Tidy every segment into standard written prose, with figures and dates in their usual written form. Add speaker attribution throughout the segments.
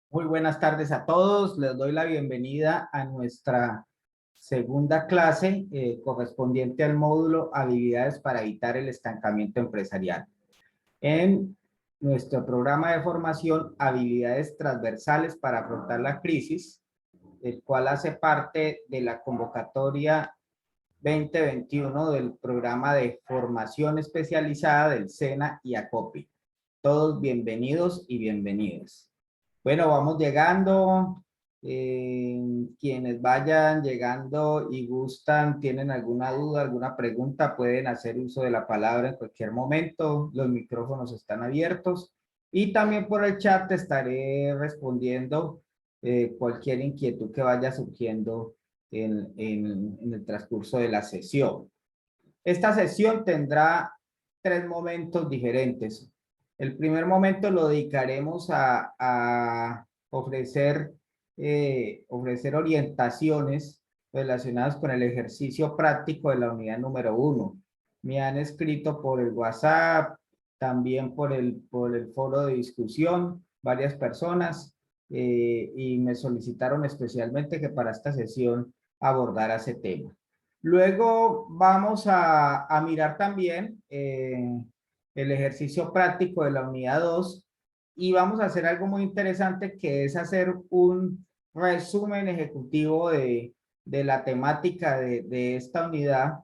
Speaker 1: Muy buenas tardes a todos. Les doy la bienvenida a nuestra segunda clase correspondiente al módulo Habilidades para evitar el estancamiento empresarial. En nuestro programa de formación Habilidades transversales para afrontar la crisis, el cual hace parte de la convocatoria 2021 del programa de formación especializada del SENA y ACOPI. Todos bienvenidos y bienvenidas. Bueno, vamos llegando. Quienes vayan llegando y gustan, tienen alguna duda, alguna pregunta, pueden hacer uso de la palabra en cualquier momento. Los micrófonos están abiertos. Y también por el chat te estaré respondiendo cualquier inquietud que vaya surgiendo en el transcurso de la sesión. Esta sesión tendrá 3 momentos diferentes. El primer momento lo dedicaremos a ofrecer orientaciones relacionadas con el ejercicio práctico de la unidad número 1. Me han escrito por el WhatsApp, también por el foro de discusión, varias personas, y me solicitaron especialmente que para esta sesión abordara ese tema. Luego vamos a mirar también el ejercicio práctico de la unidad 2 y vamos a hacer algo muy interesante que es hacer un resumen ejecutivo de la temática de esta unidad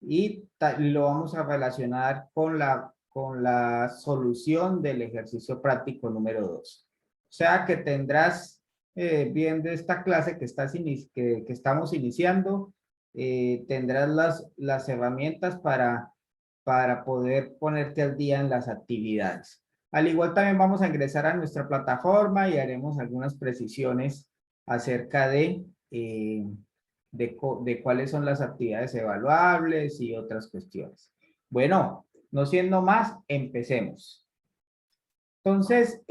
Speaker 1: y lo vamos a relacionar con la solución del ejercicio práctico número 2. O sea que tendrás viendo esta clase que estamos iniciando, tendrás las herramientas para poder ponerte al día en las actividades. Al igual también vamos a ingresar a nuestra plataforma y haremos algunas precisiones acerca de cuáles son las actividades evaluables y otras cuestiones. Bueno, no siendo más, empecemos. Entonces,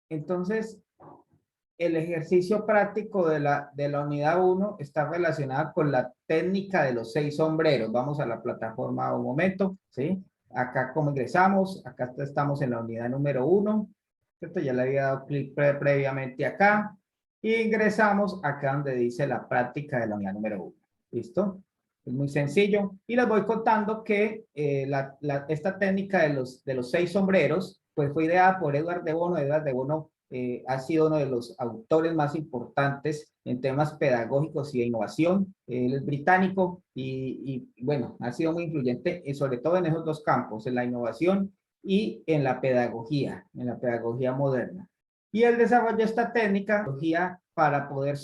Speaker 1: entonces, el ejercicio práctico de la unidad 1 está relacionado con la técnica de los 6 sombreros. Vamos a la plataforma un momento, ¿sí? Acá como ingresamos, acá estamos en la unidad número 1, ¿cierto? Ya le había dado clic previamente acá. Y ingresamos acá donde dice la práctica de la unidad número 1. ¿Listo? Es muy sencillo. Y les voy contando que esta técnica de los 6 sombreros, pues fue ideada por Edward de Bono. Edward de Bono ha sido uno de los autores más importantes en temas pedagógicos y de innovación. Él es británico y bueno, ha sido muy influyente, sobre todo en esos dos campos, en la innovación y en la pedagogía moderna. Y él desarrolló esta técnica para poder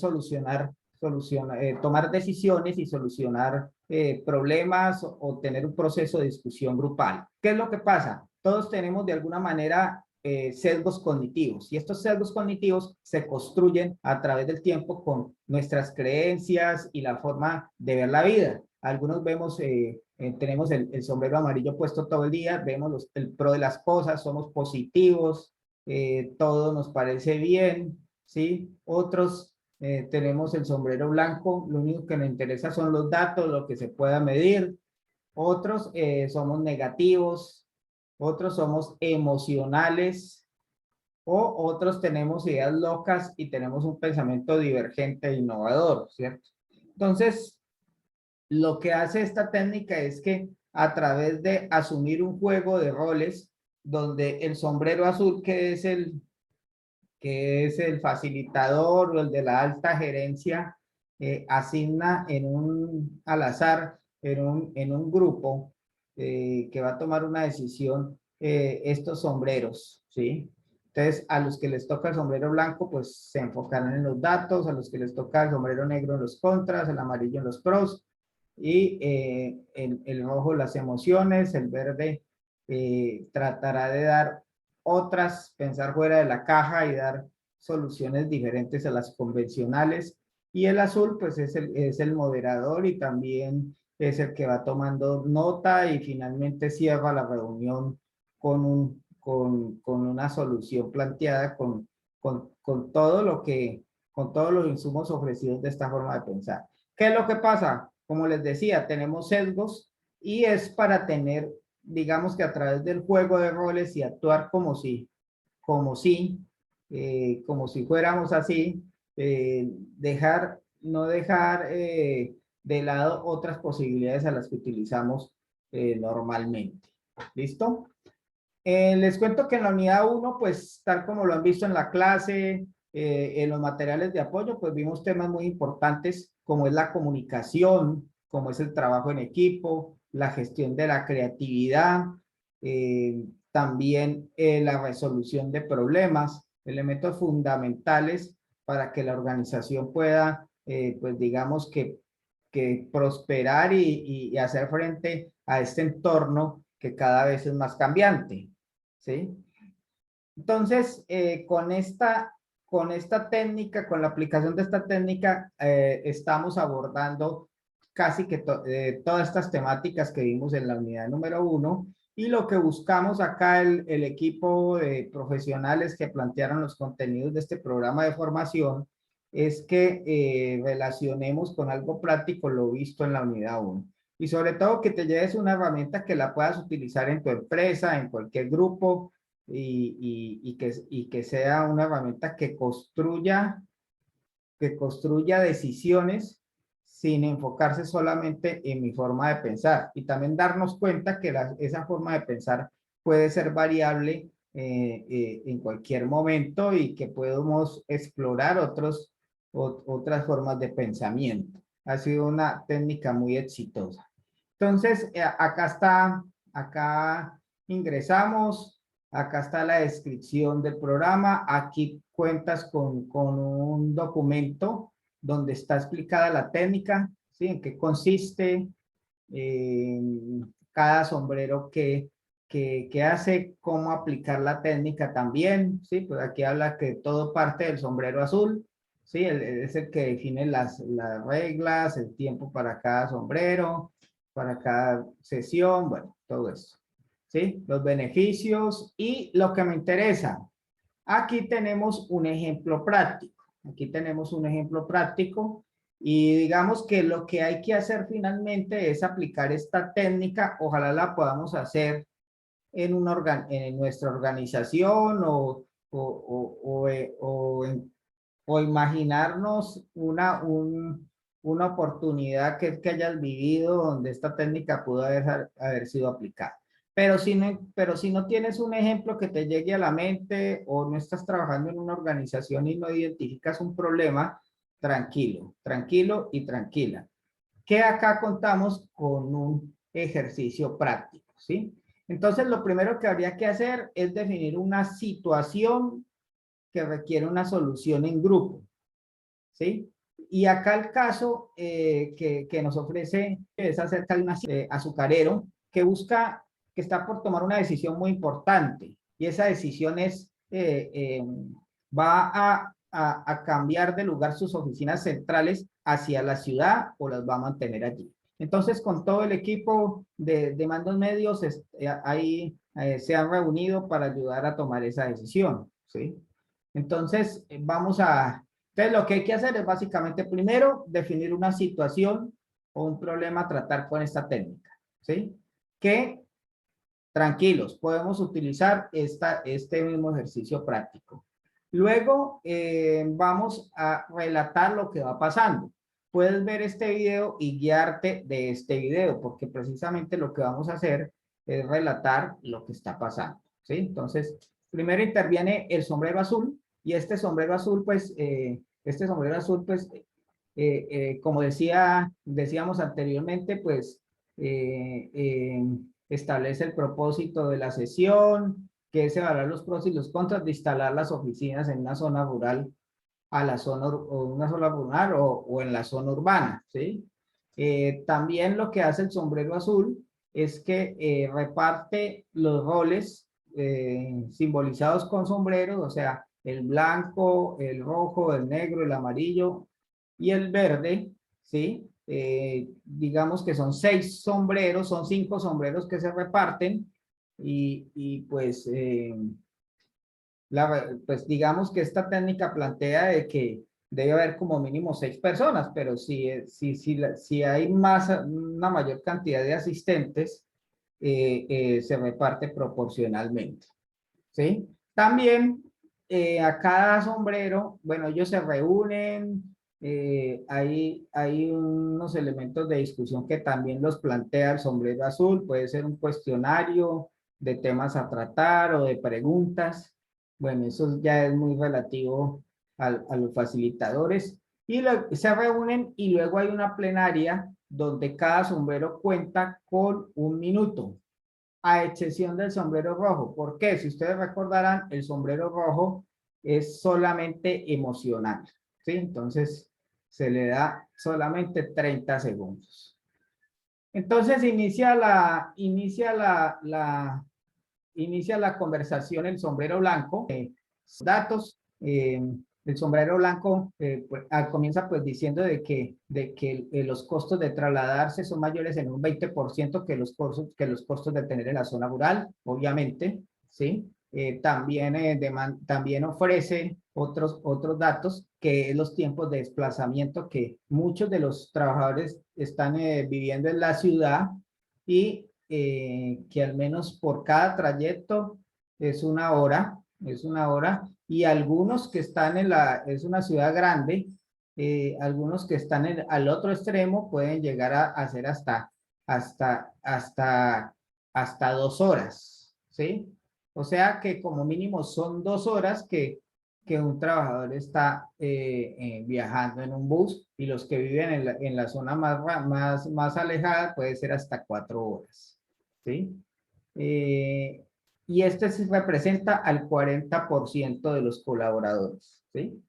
Speaker 1: tomar decisiones y solucionar problemas o tener un proceso de discusión grupal. ¿Qué es lo que pasa? Todos tenemos de alguna manera sesgos cognitivos y estos sesgos cognitivos se construyen a través del tiempo con nuestras creencias y la forma de ver la vida. Algunos tenemos el sombrero amarillo puesto todo el día, vemos el pro de las cosas, somos positivos, todo nos parece bien, ¿sí? Otros tenemos el sombrero blanco, lo único que nos interesa son los datos, lo que se pueda medir. Otros somos negativos, otros somos emocionales, o otros tenemos ideas locas y tenemos un pensamiento divergente e innovador, ¿cierto? Entonces, lo que hace esta técnica es que a través de asumir un juego de roles, donde el sombrero azul, que es el facilitador o el de la alta gerencia, asigna al azar en un grupo que va a tomar una decisión estos sombreros, ¿sí? Entonces, a los que les toca el sombrero blanco, pues se enfocarán en los datos, a los que les toca el sombrero negro en los contras, el amarillo en los pros, y el rojo las emociones, el verde tratará de dar pensar fuera de la caja y dar soluciones diferentes a las convencionales. Y el azul, pues es el moderador y también es el que va tomando nota y finalmente cierra la reunión con una solución planteada con todos los insumos ofrecidos de esta forma de pensar. ¿Qué es lo que pasa? Como les decía, tenemos sesgos y es para tener digamos que a través del juego de roles y actuar como si fuéramos así, no dejar de lado otras posibilidades a las que utilizamos normalmente. ¿Listo? Les cuento que en la unidad 1, pues tal como lo han visto en la clase, en los materiales de apoyo, pues vimos temas muy importantes como es la comunicación, como es el trabajo en equipo, la gestión de la creatividad, también la resolución de problemas, elementos fundamentales para que la organización pueda, pues digamos que prosperar y hacer frente a este entorno que cada vez es más cambiante. ¿Sí? Entonces, con esta técnica, con la aplicación de esta técnica, estamos abordando casi que todas estas temáticas que vimos en la unidad número 1 y lo que buscamos acá el equipo de profesionales que plantearon los contenidos de este programa de formación es que relacionemos con algo práctico lo visto en la unidad 1 y sobre todo que te lleves una herramienta que la puedas utilizar en tu empresa, en cualquier grupo, y que sea una herramienta que construya decisiones sin enfocarse solamente en mi forma de pensar. Y también darnos cuenta que esa forma de pensar puede ser variable en cualquier momento y que podemos explorar otras formas de pensamiento. Ha sido una técnica muy exitosa. Entonces, acá ingresamos. Acá está la descripción del programa. Aquí cuentas con un documento donde está explicada la técnica, ¿sí? En qué consiste cada sombrero que hace, cómo aplicar la técnica también, ¿sí? Pues aquí habla que todo parte del sombrero azul, ¿sí? Es el que define las reglas, el tiempo para cada sombrero, para cada sesión, bueno, todo eso. ¿Sí? Los beneficios y lo que me interesa. Aquí tenemos un ejemplo práctico. Aquí tenemos un ejemplo práctico y digamos que lo que hay que hacer finalmente es aplicar esta técnica. Ojalá la podamos hacer en nuestra organización o imaginarnos una oportunidad que hayas vivido donde esta técnica pudo haber sido aplicada. Pero si no tienes un ejemplo que te llegue a la mente o no estás trabajando en una organización y no identificas un problema, tranquilo, tranquilo y tranquila. Que acá contamos con un ejercicio práctico, ¿sí? Entonces, lo primero que habría que hacer es definir una situación que requiere una solución en grupo, ¿sí? Y acá el caso que nos ofrece es acerca de un azucarero que está por tomar una decisión muy importante. Y esa decisión va a cambiar de lugar sus oficinas centrales hacia la ciudad o las va a mantener allí. Entonces, con todo el equipo de mandos medios, ahí se han reunido para ayudar a tomar esa decisión, ¿sí? Entonces, entonces, lo que hay que hacer es básicamente primero definir una situación o un problema a tratar con esta técnica, ¿sí? Que, tranquilos, podemos utilizar este mismo ejercicio práctico. Luego, vamos a relatar lo que va pasando. Puedes ver este video y guiarte de este video, porque precisamente lo que vamos a hacer es relatar lo que está pasando, ¿sí? Entonces, primero interviene el sombrero azul, y este sombrero azul, pues, como decíamos anteriormente, pues, establece el propósito de la sesión, que es evaluar los pros y los contras de instalar las oficinas en una zona rural o en la zona urbana, ¿sí? También lo que hace el sombrero azul es que reparte los roles simbolizados con sombreros, o sea, el blanco, el rojo, el negro, el amarillo y el verde, ¿sí? Digamos que son 6 sombreros, son 5 sombreros que se reparten y pues, pues digamos que esta técnica plantea de que debe haber como mínimo 6 personas, pero si hay una mayor cantidad de asistentes, se reparte proporcionalmente, ¿sí? También a cada sombrero, bueno, ellos se reúnen, hay unos elementos de discusión que también los plantea el sombrero azul, puede ser un cuestionario de temas a tratar o de preguntas. Bueno, eso ya es muy relativo a los facilitadores. Y se reúnen y luego hay una plenaria donde cada sombrero cuenta con 1 minuto, a excepción del sombrero rojo. ¿Por qué? Si ustedes recordarán, el sombrero rojo es solamente emocional, ¿sí? Entonces, se le da solamente 30 segundos. Entonces, inicia la conversación el sombrero blanco, datos, el sombrero blanco pues, comienza pues diciendo de que los costos de trasladarse son mayores en un 20% que los costos de tener en la zona rural, obviamente, ¿sí? También ofrece otros datos, que es los tiempos de desplazamiento, que muchos de los trabajadores están viviendo en la ciudad y que al menos por cada trayecto es una hora, y algunos que están es una ciudad grande, algunos que están al otro extremo pueden llegar a hacer hasta 2 horas, ¿sí? O sea que como mínimo son 2 horas que un trabajador está viajando en un bus, y los que viven en la zona más alejada puede ser hasta 4 horas, ¿sí? Eh, y este representa al 40% de los colaboradores, ¿sí?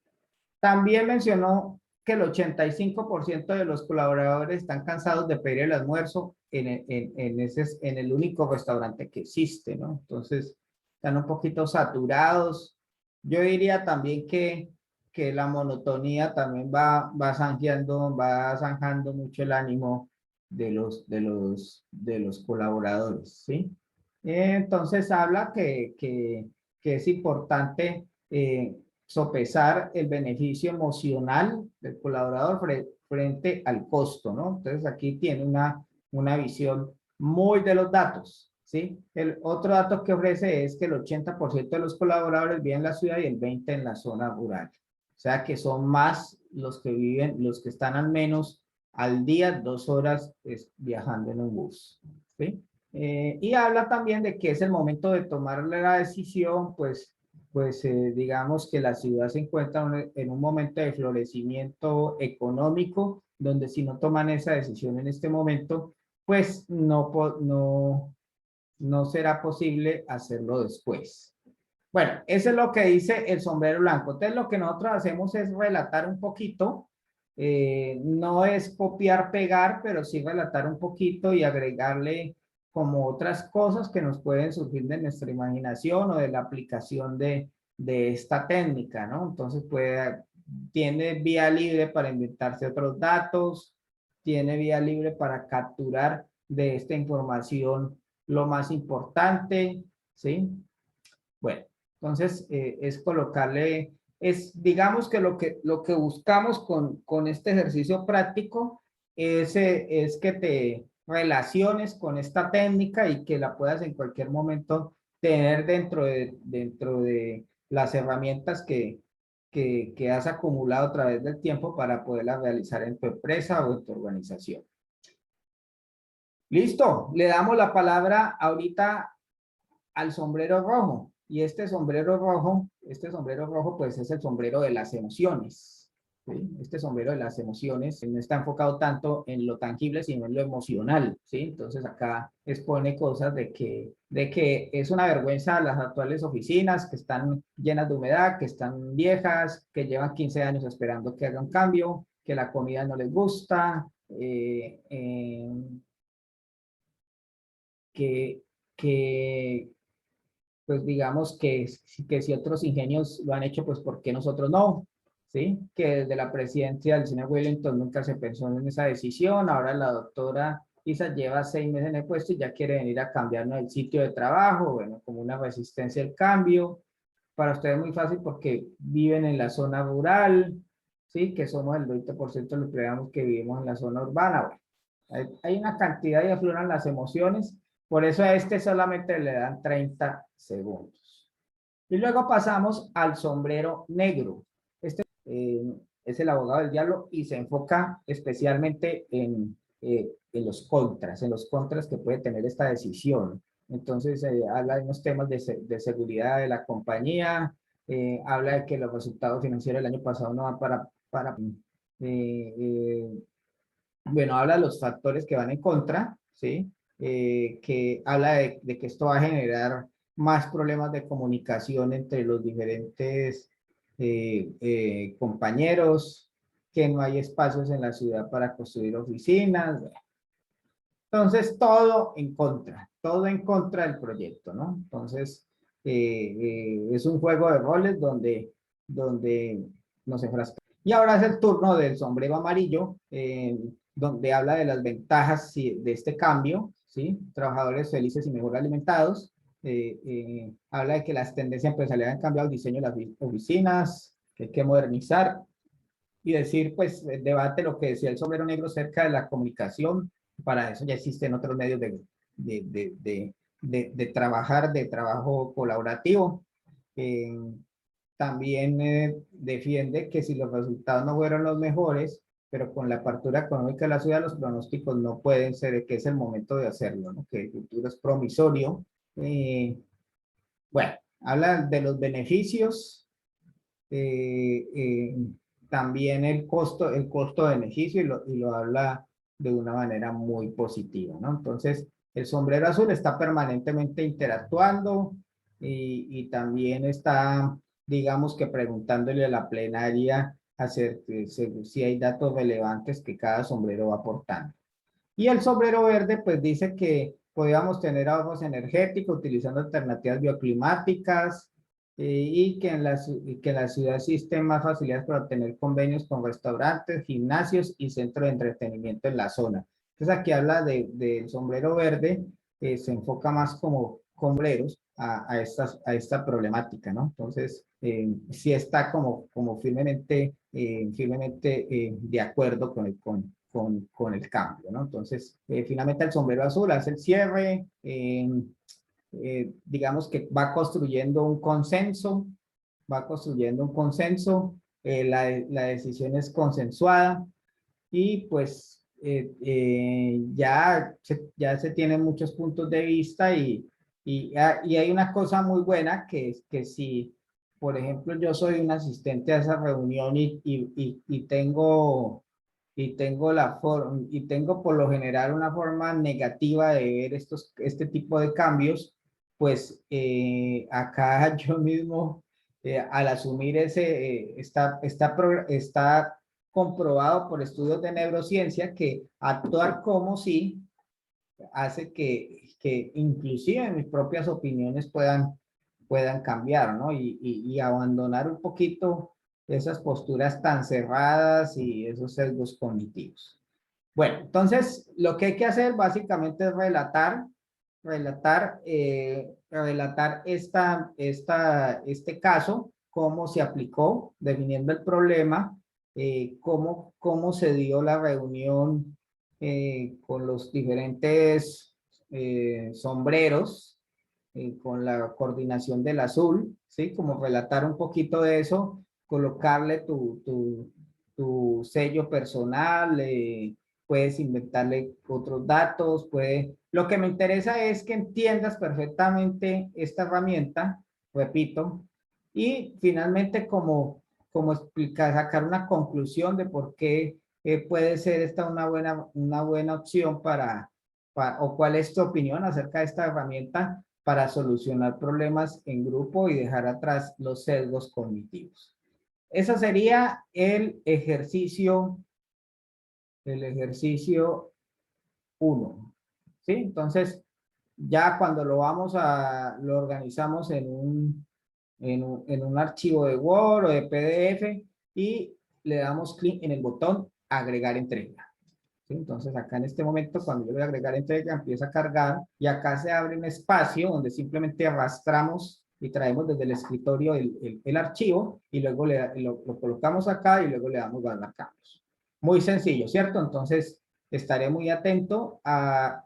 Speaker 1: También mencionó que el 85% de los colaboradores están cansados de pedir el almuerzo en el único restaurante que existe, ¿no? Entonces, están un poquito saturados. Yo diría también que la monotonía también va zanjando mucho el ánimo de los colaboradores, ¿sí? Entonces, habla que es importante sopesar el beneficio emocional del colaborador frente al costo, ¿no? Entonces aquí tiene una visión muy de los datos, ¿sí? El otro dato que ofrece es que el 80% de los colaboradores viven en la ciudad y el 20% en la zona rural. O sea que son más los que están al menos al día 2 horas viajando en un bus, ¿sí? Y habla también de que es el momento de tomar la decisión, pues digamos que la ciudad se encuentra en un momento de florecimiento económico, donde si no toman esa decisión en este momento, pues no será posible hacerlo después. Bueno, eso es lo que dice el sombrero blanco. Entonces, lo que nosotros hacemos es relatar un poquito, no es copiar, pegar, pero sí relatar un poquito y agregarle como otras cosas que nos pueden surgir de nuestra imaginación o de la aplicación de esta técnica, ¿no? Entonces, tiene vía libre para inventarse otros datos, tiene vía libre para capturar de esta información lo más importante, ¿sí? Bueno, entonces es colocarle, digamos que lo que buscamos con este ejercicio práctico es que te relaciones con esta técnica y que la puedas en cualquier momento tener dentro de las herramientas que has acumulado a través del tiempo para poderla realizar en tu empresa o en tu organización. Listo, le damos la palabra ahorita al sombrero rojo. Y este sombrero rojo, pues es el sombrero de las emociones, ¿sí? Este sombrero de las emociones no está enfocado tanto en lo tangible, sino en lo emocional, ¿sí? Entonces acá expone cosas de que es una vergüenza las actuales oficinas, que están llenas de humedad, que están viejas, que llevan 15 años esperando que haga un cambio, que la comida no les gusta, que, que pues digamos que si otros ingenios lo han hecho, pues ¿por qué nosotros no? ¿Sí? Que desde la presidencia del señor Wellington nunca se pensó en esa decisión. Ahora la doctora Isa lleva 6 meses en el puesto y ya quiere venir a cambiarnos el sitio de trabajo, bueno, como una resistencia al cambio. Para ustedes es muy fácil porque viven en la zona rural, ¿sí? Que somos el 20% de los empleados que vivimos en la zona urbana. Bueno, hay una cantidad y afloran las emociones, Por eso a este solamente le dan 30 segundos. Y luego pasamos al sombrero negro. Este es el abogado del diablo y se enfoca especialmente en los contras que puede tener esta decisión. Entonces, habla de unos temas de seguridad de la compañía, habla de que los resultados financieros del año pasado no van eh, bueno, habla de los factores que van en contra, ¿sí? Que habla de que esto va a generar más problemas de comunicación entre los diferentes compañeros, que no hay espacios en la ciudad para construir oficinas. Entonces, todo en contra del proyecto, ¿no? Entonces, es un juego de roles donde nos enfrascamos. Y ahora es el turno del sombrero amarillo, donde habla de las ventajas de este cambio, ¿sí? Trabajadores felices y mejor alimentados. Habla de que las tendencias empresariales han cambiado el diseño de las oficinas, que hay que modernizar y decir, pues, debate lo que decía el sombrero negro cerca de la comunicación. Para eso ya existen otros medios de trabajar, de trabajo colaborativo. Eh, También defiende que si los resultados no fueron los mejores, pero con la apertura económica de la ciudad, los pronósticos no pueden ser, que es el momento de hacerlo, ¿no? Que el futuro es promisorio. Bueno, habla de los beneficios, eh, eh, también el costo de beneficio y lo habla de una manera muy positiva, ¿no? Entonces, el sombrero azul está permanentemente interactuando y también está, digamos que preguntándole a la plenaria si hay datos relevantes que cada sombrero va aportando. Y el sombrero verde, pues dice que podíamos tener ahorros energéticos utilizando alternativas bioclimáticas y que en la ciudad existen más facilidades para obtener convenios con restaurantes, gimnasios y centros de entretenimiento en la zona. Entonces aquí habla del sombrero verde, que se enfoca más como sombreros a esta problemática, ¿no? Entonces, sí está como firmemente, de acuerdo con el cambio, ¿no? Entonces, finalmente el sombrero azul hace el cierre, digamos que va construyendo un consenso, la decisión es consensuada y pues ya se tienen muchos puntos de vista y hay una cosa muy buena que es que si, por ejemplo, yo soy un asistente a esa reunión y tengo por lo general una forma negativa de ver este tipo de cambios, pues acá yo mismo, al asumir está comprobado por estudios de neurociencia que actuar como sí hace que inclusive mis propias opiniones puedan cambiar, ¿no? Y abandonar un poquito esas posturas tan cerradas y esos sesgos cognitivos. Bueno, entonces lo que hay que hacer básicamente es relatar este caso, cómo se aplicó, definiendo el problema, cómo se dio la reunión con los diferentes sombreros, con la coordinación del azul, ¿sí? Como relatar un poquito de eso, colocarle tu sello personal, puedes inventarle otros datos, Lo que me interesa es que entiendas perfectamente esta herramienta, repito, y finalmente como explicar, sacar una conclusión de por qué puede ser esta una buena opción o cuál es tu opinión acerca de esta herramienta para solucionar problemas en grupo y dejar atrás los sesgos cognitivos. Eso sería el ejercicio 1. ¿Sí? Entonces, ya cuando lo organizamos en un archivo de Word o de PDF y le damos clic en el botón agregar entrega. ¿Sí? Entonces acá en este momento cuando yo voy a agregar entrega empieza a cargar y acá se abre un espacio donde simplemente arrastramos y traemos desde el escritorio el archivo y luego lo colocamos acá y luego le damos guardar cambios. Muy sencillo, ¿cierto? Entonces estaré muy atento a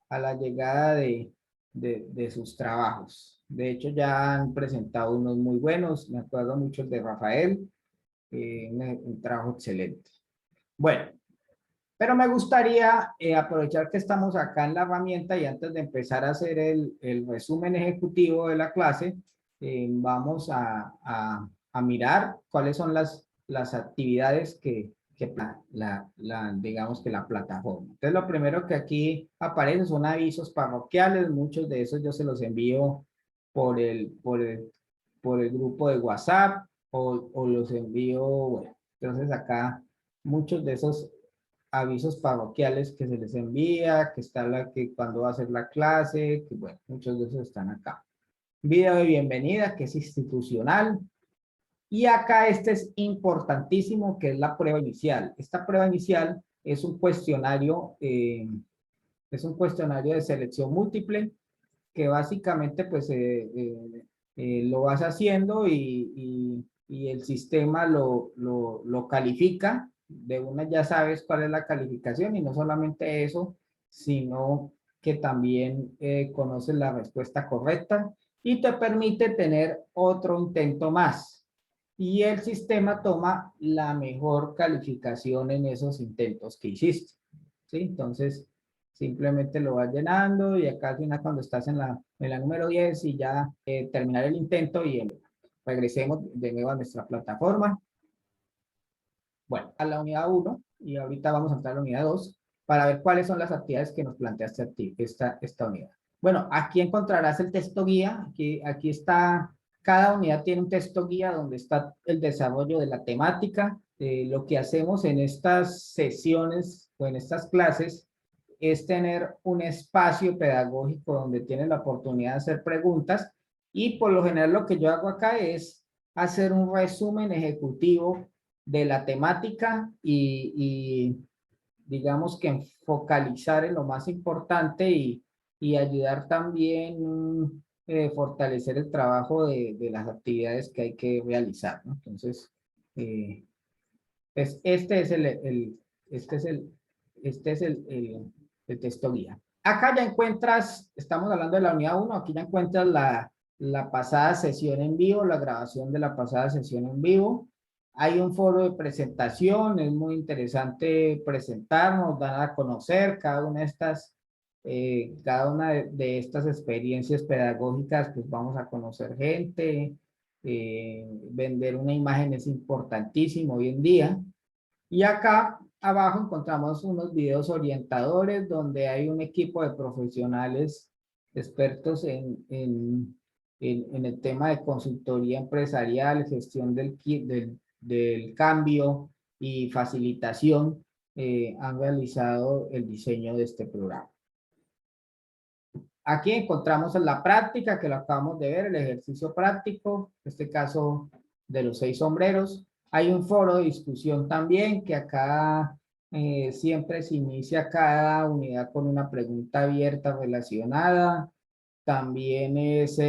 Speaker 1: a la llegada de sus trabajos. De hecho, ya han presentado unos muy buenos, me acuerdo mucho de Rafael, un trabajo excelente. Bueno, pero me gustaría aprovechar que estamos acá en la herramienta y antes de empezar a hacer el resumen ejecutivo de la clase, vamos a mirar cuáles son las actividades que digamos que la plataforma. Entonces, lo primero que aquí aparece son avisos parroquiales, muchos de esos yo se los envío por el grupo de WhatsApp o los envío, bueno, entonces acá muchos de esos avisos parroquiales que se les envía, que está que cuando va a ser la clase, que bueno, muchos de esos están acá. Video de bienvenida, que es institucional. Y acá este es importantísimo, que es la prueba inicial. Esta prueba inicial es un cuestionario de selección múltiple, que básicamente pues lo vas haciendo y el sistema lo califica. De una ya sabes cuál es la calificación y no solamente eso, sino que también conoces la respuesta correcta y te permite tener otro intento más. Y el sistema toma la mejor calificación en esos intentos que hiciste. ¿Sí? Entonces, simplemente lo vas llenando y acá al final cuando estás en la número 10 y ya terminar el intento y regresemos de nuevo a nuestra plataforma. Bueno, a la unidad 1 y ahorita vamos a entrar a la unidad 2 para ver cuáles son las actividades que nos planteaste a ti, esta unidad. Bueno, aquí encontrarás el texto guía, aquí está, cada unidad tiene un texto guía donde está el desarrollo de la temática. Lo que hacemos en estas sesiones o en estas clases es tener un espacio pedagógico donde tienen la oportunidad de hacer preguntas y por lo general lo que yo hago acá es hacer un resumen ejecutivo de la temática y digamos que focalizar en lo más importante y ayudar también fortalecer el trabajo de las actividades que hay que realizar, ¿no? Entonces, pues este es el texto guía. Acá ya encuentras, estamos hablando de la unidad 1, aquí ya encuentras la pasada sesión en vivo, la grabación de la pasada sesión en vivo. Hay un foro de presentación, es muy interesante presentarnos, dar a conocer cada una de estas experiencias pedagógicas, pues vamos a conocer gente, vender una imagen es importantísimo hoy en día. Y acá abajo encontramos unos videos orientadores donde hay un equipo de profesionales expertos en el tema de consultoría empresarial, gestión del cambio y facilitación, han realizado el diseño de este programa. Aquí encontramos en la práctica, que lo acabamos de ver, el ejercicio práctico, en este caso de los 6 sombreros. Hay un foro de discusión también, que acá siempre se inicia cada unidad con una pregunta abierta relacionada. También es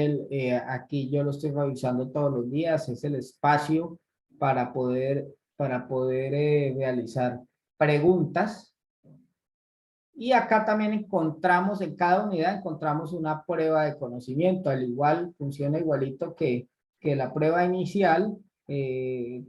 Speaker 1: aquí yo lo estoy revisando todos los días, es el espacio para poder realizar preguntas. Y acá también encontramos, en cada unidad encontramos una prueba de conocimiento, al igual, funciona igualito que la prueba inicial,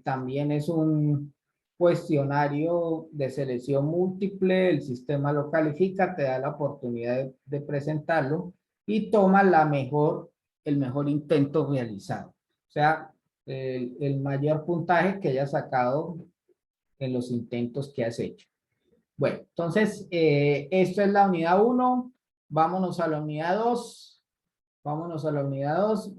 Speaker 1: también es un cuestionario de selección múltiple, el sistema lo califica, te da la oportunidad de presentarlo y toma el mejor intento realizado. O sea, el mayor puntaje que hayas sacado en los intentos que has hecho. Bueno, entonces, esto es la unidad 1. Vámonos a la unidad 2. Vámonos a la unidad 2.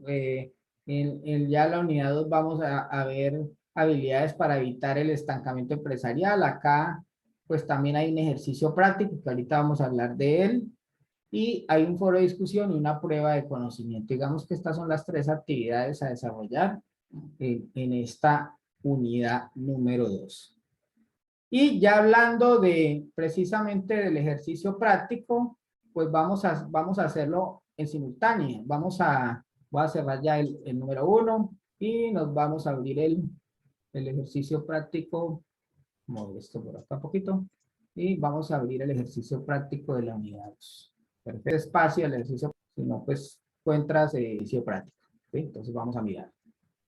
Speaker 1: Ya la unidad 2 vamos a ver habilidades para evitar el estancamiento empresarial. Acá, pues también hay un ejercicio práctico, que ahorita vamos a hablar de él. Y hay un foro de discusión y una prueba de conocimiento. Digamos que estas son las 3 actividades a desarrollar en esta unidad número 2. Y ya hablando precisamente del ejercicio práctico, pues vamos a hacerlo en simultáneo. Voy a cerrar ya el número 1 y nos vamos a abrir el ejercicio práctico. Muevo esto por acá un poquito. Y vamos a abrir el ejercicio práctico de la unidad 2. Perfecto espacio, el ejercicio, si no, pues encuentras ejercicio práctico. ¿Sí? Entonces vamos a mirar.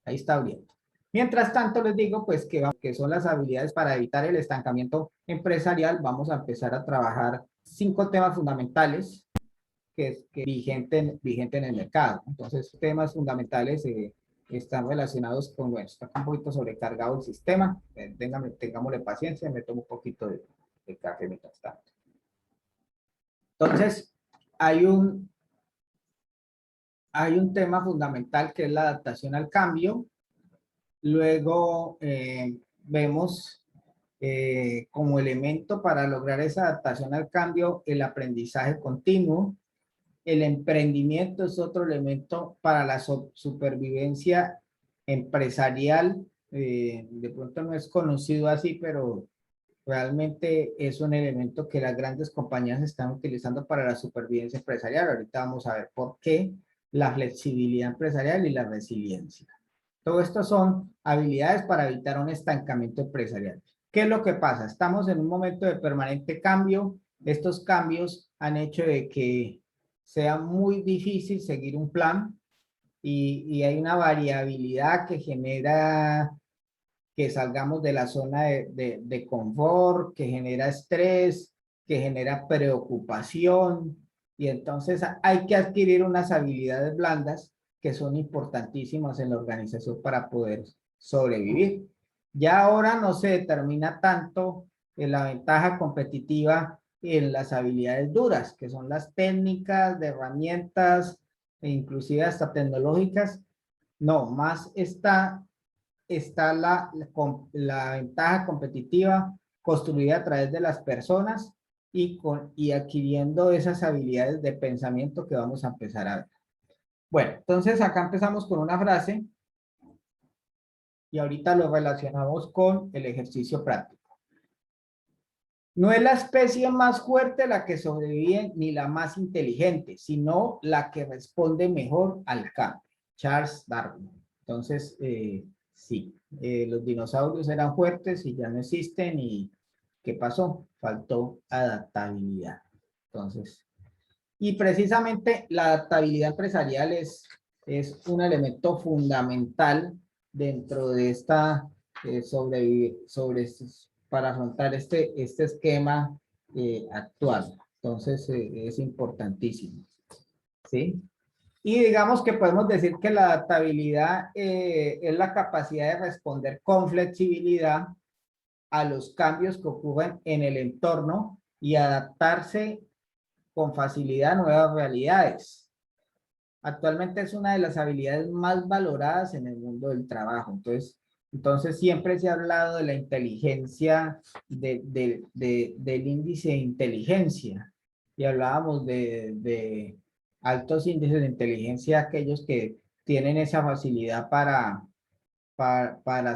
Speaker 1: Ahí está abriendo. Mientras tanto, les digo, pues, que son las habilidades para evitar el estancamiento empresarial. Vamos a empezar a trabajar 5 temas fundamentales que vigente en el mercado. Entonces, temas fundamentales están relacionados con, bueno, está un poquito sobrecargado el sistema. Tengámosle paciencia, me tomo un poquito de café mientras tanto. Entonces, hay un tema fundamental que es la adaptación al cambio. Luego vemos como elemento para lograr esa adaptación al cambio el aprendizaje continuo. El emprendimiento es otro elemento para la supervivencia empresarial. De pronto no es conocido así, pero realmente es un elemento que las grandes compañías están utilizando para la supervivencia empresarial. Ahorita vamos a ver por qué. La flexibilidad empresarial y la resiliencia. Todo esto son habilidades para evitar un estancamiento empresarial. ¿Qué es lo que pasa? Estamos en un momento de permanente cambio. Estos cambios han hecho de que sea muy difícil seguir un plan y hay una variabilidad que genera que salgamos de la zona de confort, que genera estrés, que genera preocupación, y entonces hay que adquirir unas habilidades blandas que son importantísimas en la organización para poder sobrevivir. Ya ahora no se determina tanto la ventaja competitiva en las habilidades duras, que son las técnicas, de herramientas, e inclusive hasta tecnológicas. No, más está la ventaja competitiva construida a través de las personas y adquiriendo esas habilidades de pensamiento que vamos a empezar a ver. Bueno, entonces acá empezamos con una frase y ahorita lo relacionamos con el ejercicio práctico. No es la especie más fuerte la que sobrevive ni la más inteligente, sino la que responde mejor al cambio. Charles Darwin. Entonces, sí, los dinosaurios eran fuertes y ya no existen. ¿Y qué pasó? Faltó adaptabilidad. Entonces, y precisamente la adaptabilidad empresarial es un elemento fundamental dentro de esta para afrontar este esquema actual. Entonces, es importantísimo. ¿Sí? Y digamos que podemos decir que la adaptabilidad es la capacidad de responder con flexibilidad a los cambios que ocurren en el entorno y adaptarse con facilidad a nuevas realidades. Actualmente es una de las habilidades más valoradas en el mundo del trabajo. Entonces siempre se ha hablado de la inteligencia, del índice de inteligencia. Y hablábamos de altos índices de inteligencia, aquellos que tienen esa facilidad para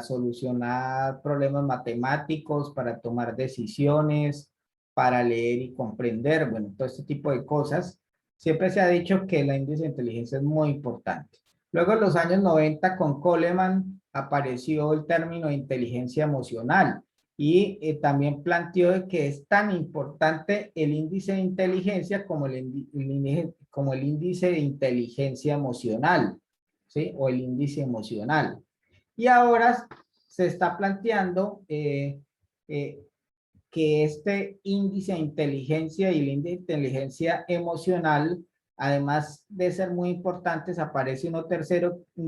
Speaker 1: solucionar problemas matemáticos, para tomar decisiones, para leer y comprender, bueno, todo este tipo de cosas. Siempre se ha dicho que el índice de inteligencia es muy importante. Luego en los años 90 con Coleman apareció el término de inteligencia emocional y también planteó que es tan importante el índice de inteligencia como como el índice de inteligencia emocional, ¿sí? O el índice emocional. Y ahora se está planteando que este índice de inteligencia y el índice de inteligencia emocional, además de ser muy importantes, aparece un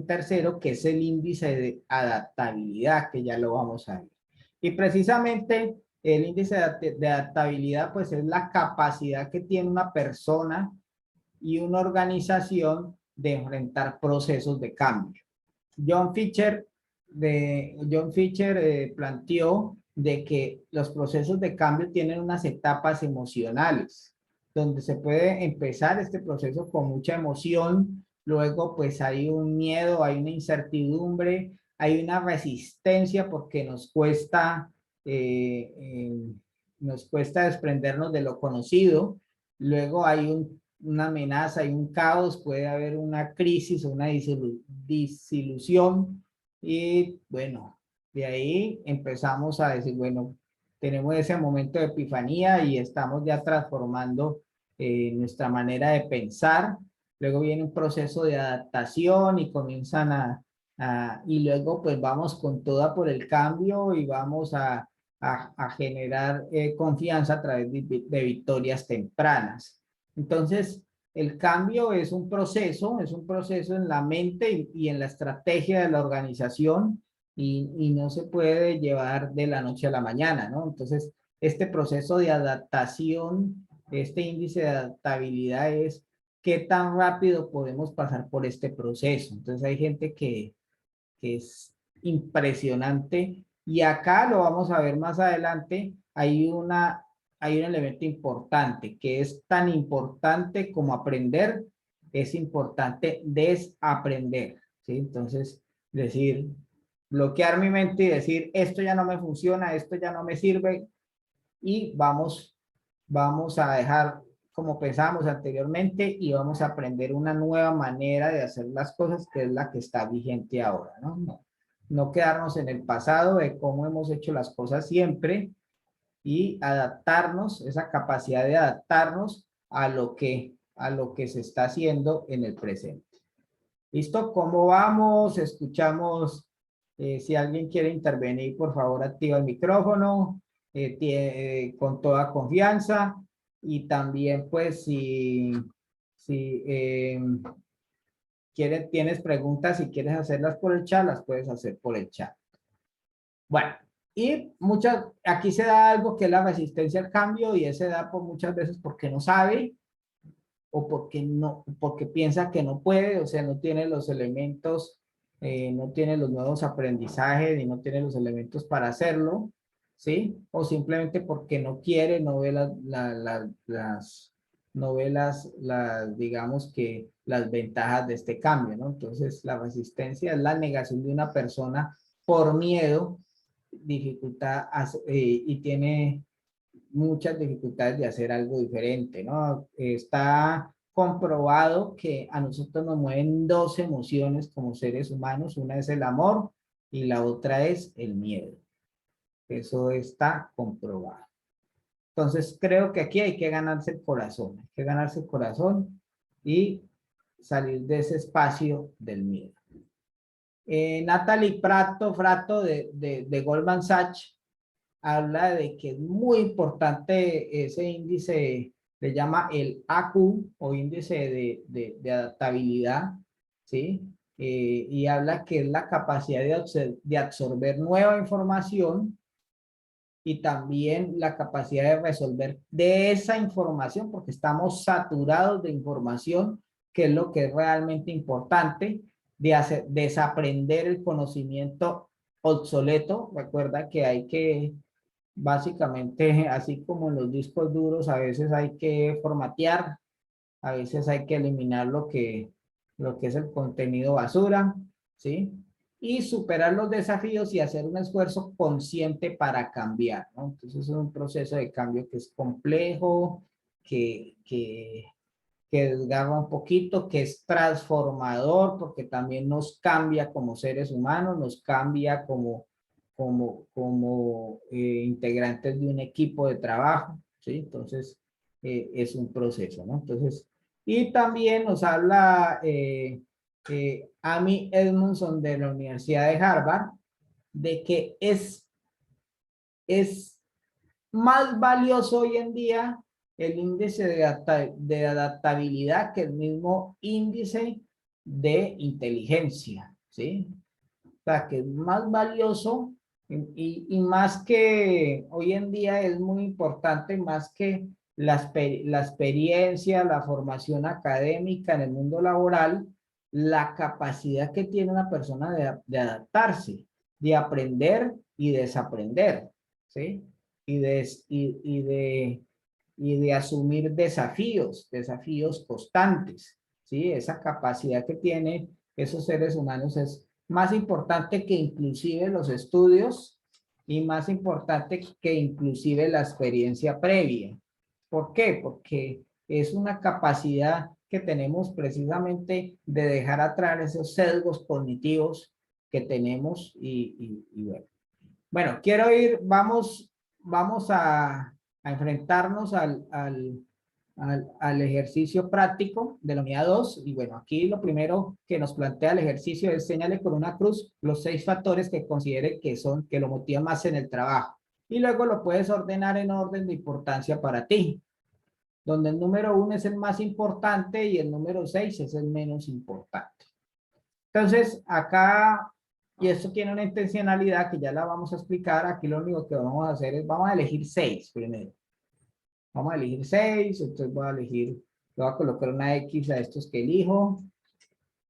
Speaker 1: tercero que es el índice de adaptabilidad, que ya lo vamos a ver. Y precisamente el índice de adaptabilidad, pues es la capacidad que tiene una persona y una organización de enfrentar procesos de cambio. John Fisher planteó de que los procesos de cambio tienen unas etapas emocionales, donde se puede empezar este proceso con mucha emoción, luego pues hay un miedo, hay una incertidumbre, hay una resistencia porque nos cuesta desprendernos de lo conocido, luego hay una amenaza, hay un caos, puede haber una crisis o una disilusión y bueno, de ahí empezamos a decir, bueno, tenemos ese momento de epifanía y estamos ya transformando nuestra manera de pensar. Luego viene un proceso de adaptación y comienzan y luego pues vamos con toda por el cambio y vamos a generar confianza a través de victorias tempranas. Entonces, el cambio es un proceso en la mente y en la estrategia de la organización y no se puede llevar de la noche a la mañana, ¿no? Entonces, este proceso de adaptación, este índice de adaptabilidad es qué tan rápido podemos pasar por este proceso. Entonces, hay gente que es impresionante. Y acá lo vamos a ver más adelante, hay un elemento importante, que es tan importante como aprender, es importante desaprender, ¿sí? Entonces, decir, bloquear mi mente y decir, esto ya no me funciona, esto ya no me sirve, y vamos a dejar como pensábamos anteriormente y vamos a aprender una nueva manera de hacer las cosas que es la que está vigente ahora, ¿no? No quedarnos en el pasado de cómo hemos hecho las cosas siempre y adaptarnos, esa capacidad de adaptarnos a lo que se está haciendo en el presente. ¿Listo? ¿Cómo vamos? Escuchamos, si alguien quiere intervenir, por favor, activa el micrófono con toda confianza. Y también, pues, si tienes preguntas, si quieres hacerlas por el chat, las puedes hacer por el chat. Bueno, y aquí se da algo que es la resistencia al cambio y ese da por muchas veces porque no sabe o porque piensa que no puede, o sea, no tiene los elementos, no tiene los nuevos aprendizajes y no tiene los elementos para hacerlo, ¿sí? O simplemente porque no quiere, no ve digamos que las ventajas de este cambio, ¿no? Entonces, la resistencia es la negación de una persona por miedo, dificultad, y tiene muchas dificultades de hacer algo diferente, ¿no? Está comprobado que a nosotros nos mueven dos emociones como seres humanos, una es el amor y la otra es el miedo. Eso está comprobado. Entonces creo que aquí hay que ganarse el corazón, hay que ganarse el corazón y salir de ese espacio del miedo. Natalie Fratto de Goldman Sachs habla de que es muy importante ese índice, le llama el AQ o índice de adaptabilidad, ¿sí? Y habla que es la capacidad de absorber nueva información y también la capacidad de resolver de esa información, porque estamos saturados de información, que es lo que es realmente importante, de desaprender el conocimiento obsoleto. Recuerda que hay que básicamente, así como en los discos duros, a veces hay que formatear, a veces hay que eliminar lo que es el contenido basura, ¿sí? Y superar los desafíos y hacer un esfuerzo consciente para cambiar, ¿no? Entonces es un proceso de cambio que es complejo, que desgarra un poquito, que es transformador, porque también nos cambia como seres humanos, nos cambia como integrantes de un equipo de trabajo, ¿sí? Entonces, es un proceso, ¿no? Entonces, y también nos habla Amy Edmondson de la Universidad de Harvard, de que es más valioso hoy en día el índice de adaptabilidad que el mismo índice de inteligencia, ¿sí? O sea, que es más valioso y más que hoy en día es muy importante, más que la experiencia, la formación académica en el mundo laboral, la capacidad que tiene una persona de adaptarse, de aprender y desaprender, ¿sí? Y de asumir desafíos constantes, ¿sí? Esa capacidad que tienen esos seres humanos es más importante que inclusive los estudios y más importante que inclusive la experiencia previa. ¿Por qué? Porque es una capacidad que tenemos precisamente de dejar atrás esos sesgos cognitivos que tenemos y bueno. Bueno, vamos a enfrentarnos al ejercicio práctico de la unidad 2. Y bueno, aquí lo primero que nos plantea el ejercicio es señale con una cruz los 6 factores que considere que lo motivan más en el trabajo. Y luego lo puedes ordenar en orden de importancia para ti, donde el número 1 es el más importante y el número 6 es el menos importante. Entonces, acá, y esto tiene una intencionalidad que ya la vamos a explicar, aquí lo único que vamos a hacer es, vamos a elegir 6 primero. Vamos a elegir 6, entonces voy a elegir, voy a colocar una X a estos que elijo.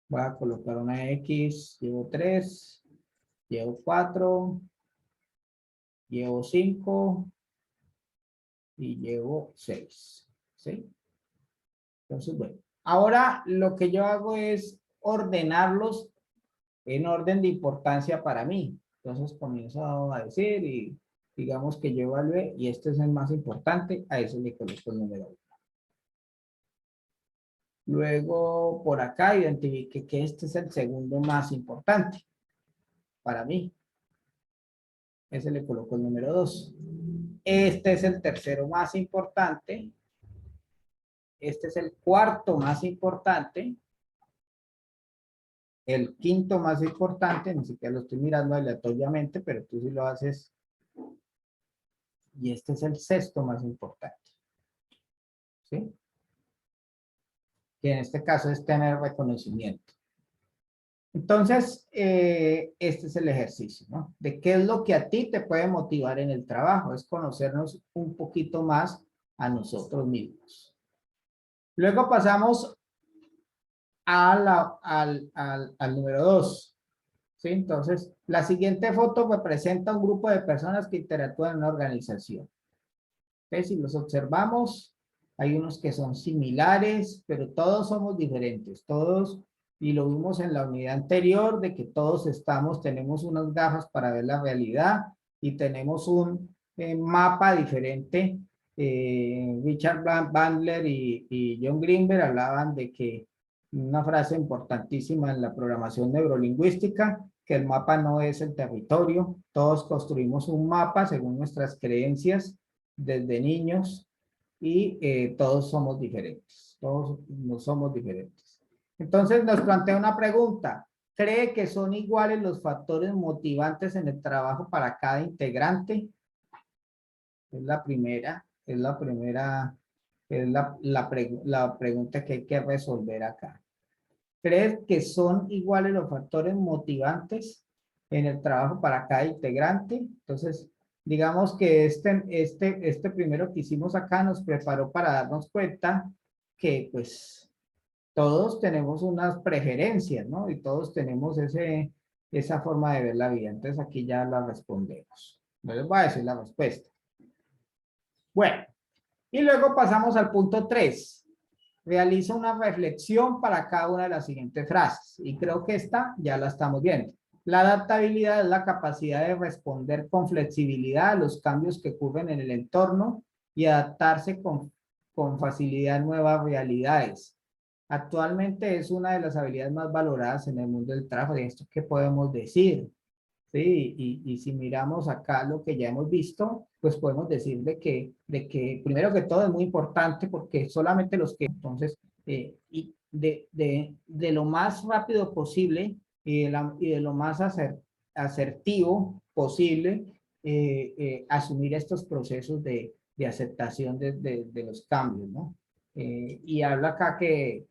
Speaker 1: Voy a colocar una X, llevo 3, llevo 4, llevo 5 y llevo 6. ¿Sí? Entonces, bueno, ahora lo que yo hago es ordenarlos en orden de importancia para mí. Entonces comienzo a decir y digamos que yo evalué y este es el más importante, a eso le coloco el número 1. Luego, por acá, identifique que este es el segundo más importante para mí. Ese le coloco el número 2. Este es el tercero más importante. Este es el cuarto más importante. El quinto más importante, ni siquiera lo estoy mirando aleatoriamente, pero tú sí lo haces. Y este es el sexto más importante. ¿Sí? Que en este caso es tener reconocimiento. Entonces, este es el ejercicio, ¿no? De qué es lo que a ti te puede motivar en el trabajo, es conocernos un poquito más a nosotros mismos. Luego pasamos al número 2, ¿sí? Entonces, la siguiente foto representa un grupo de personas que interactúan en una organización. ¿Sí? Si los observamos, hay unos que son similares, pero todos somos diferentes, todos. Y lo vimos en la unidad anterior de que todos tenemos unas gafas para ver la realidad y tenemos un mapa diferente. Richard Bandler y John Greenberg hablaban de que una frase importantísima en la programación neurolingüística, que el mapa no es el territorio, todos construimos un mapa según nuestras creencias desde niños y todos somos diferentes, todos no somos diferentes. Entonces nos plantea una pregunta. ¿Cree que son iguales los factores motivantes en el trabajo para cada integrante? Es la primera, la pregunta que hay que resolver acá. ¿Crees que son iguales los factores motivantes en el trabajo para cada integrante? Entonces, digamos que este primero que hicimos acá nos preparó para darnos cuenta que pues todos tenemos unas preferencias, ¿no? Y todos tenemos esa forma de ver la vida. Entonces aquí ya la respondemos. No les voy a decir la respuesta. Bueno, y luego pasamos al punto 3. Realiza una reflexión para cada una de las siguientes frases. Y creo que esta ya la estamos viendo. La adaptabilidad es la capacidad de responder con flexibilidad a los cambios que ocurren en el entorno y adaptarse con facilidad a nuevas realidades. Actualmente es una de las habilidades más valoradas en el mundo del trabajo. ¿De esto qué podemos decir? Sí, y si miramos acá lo que ya hemos visto, pues podemos decir de que primero que todo es muy importante porque solamente los que entonces, y de lo más rápido posible y de lo más asertivo posible, asumir estos procesos de aceptación de los cambios, ¿no? Y habla acá que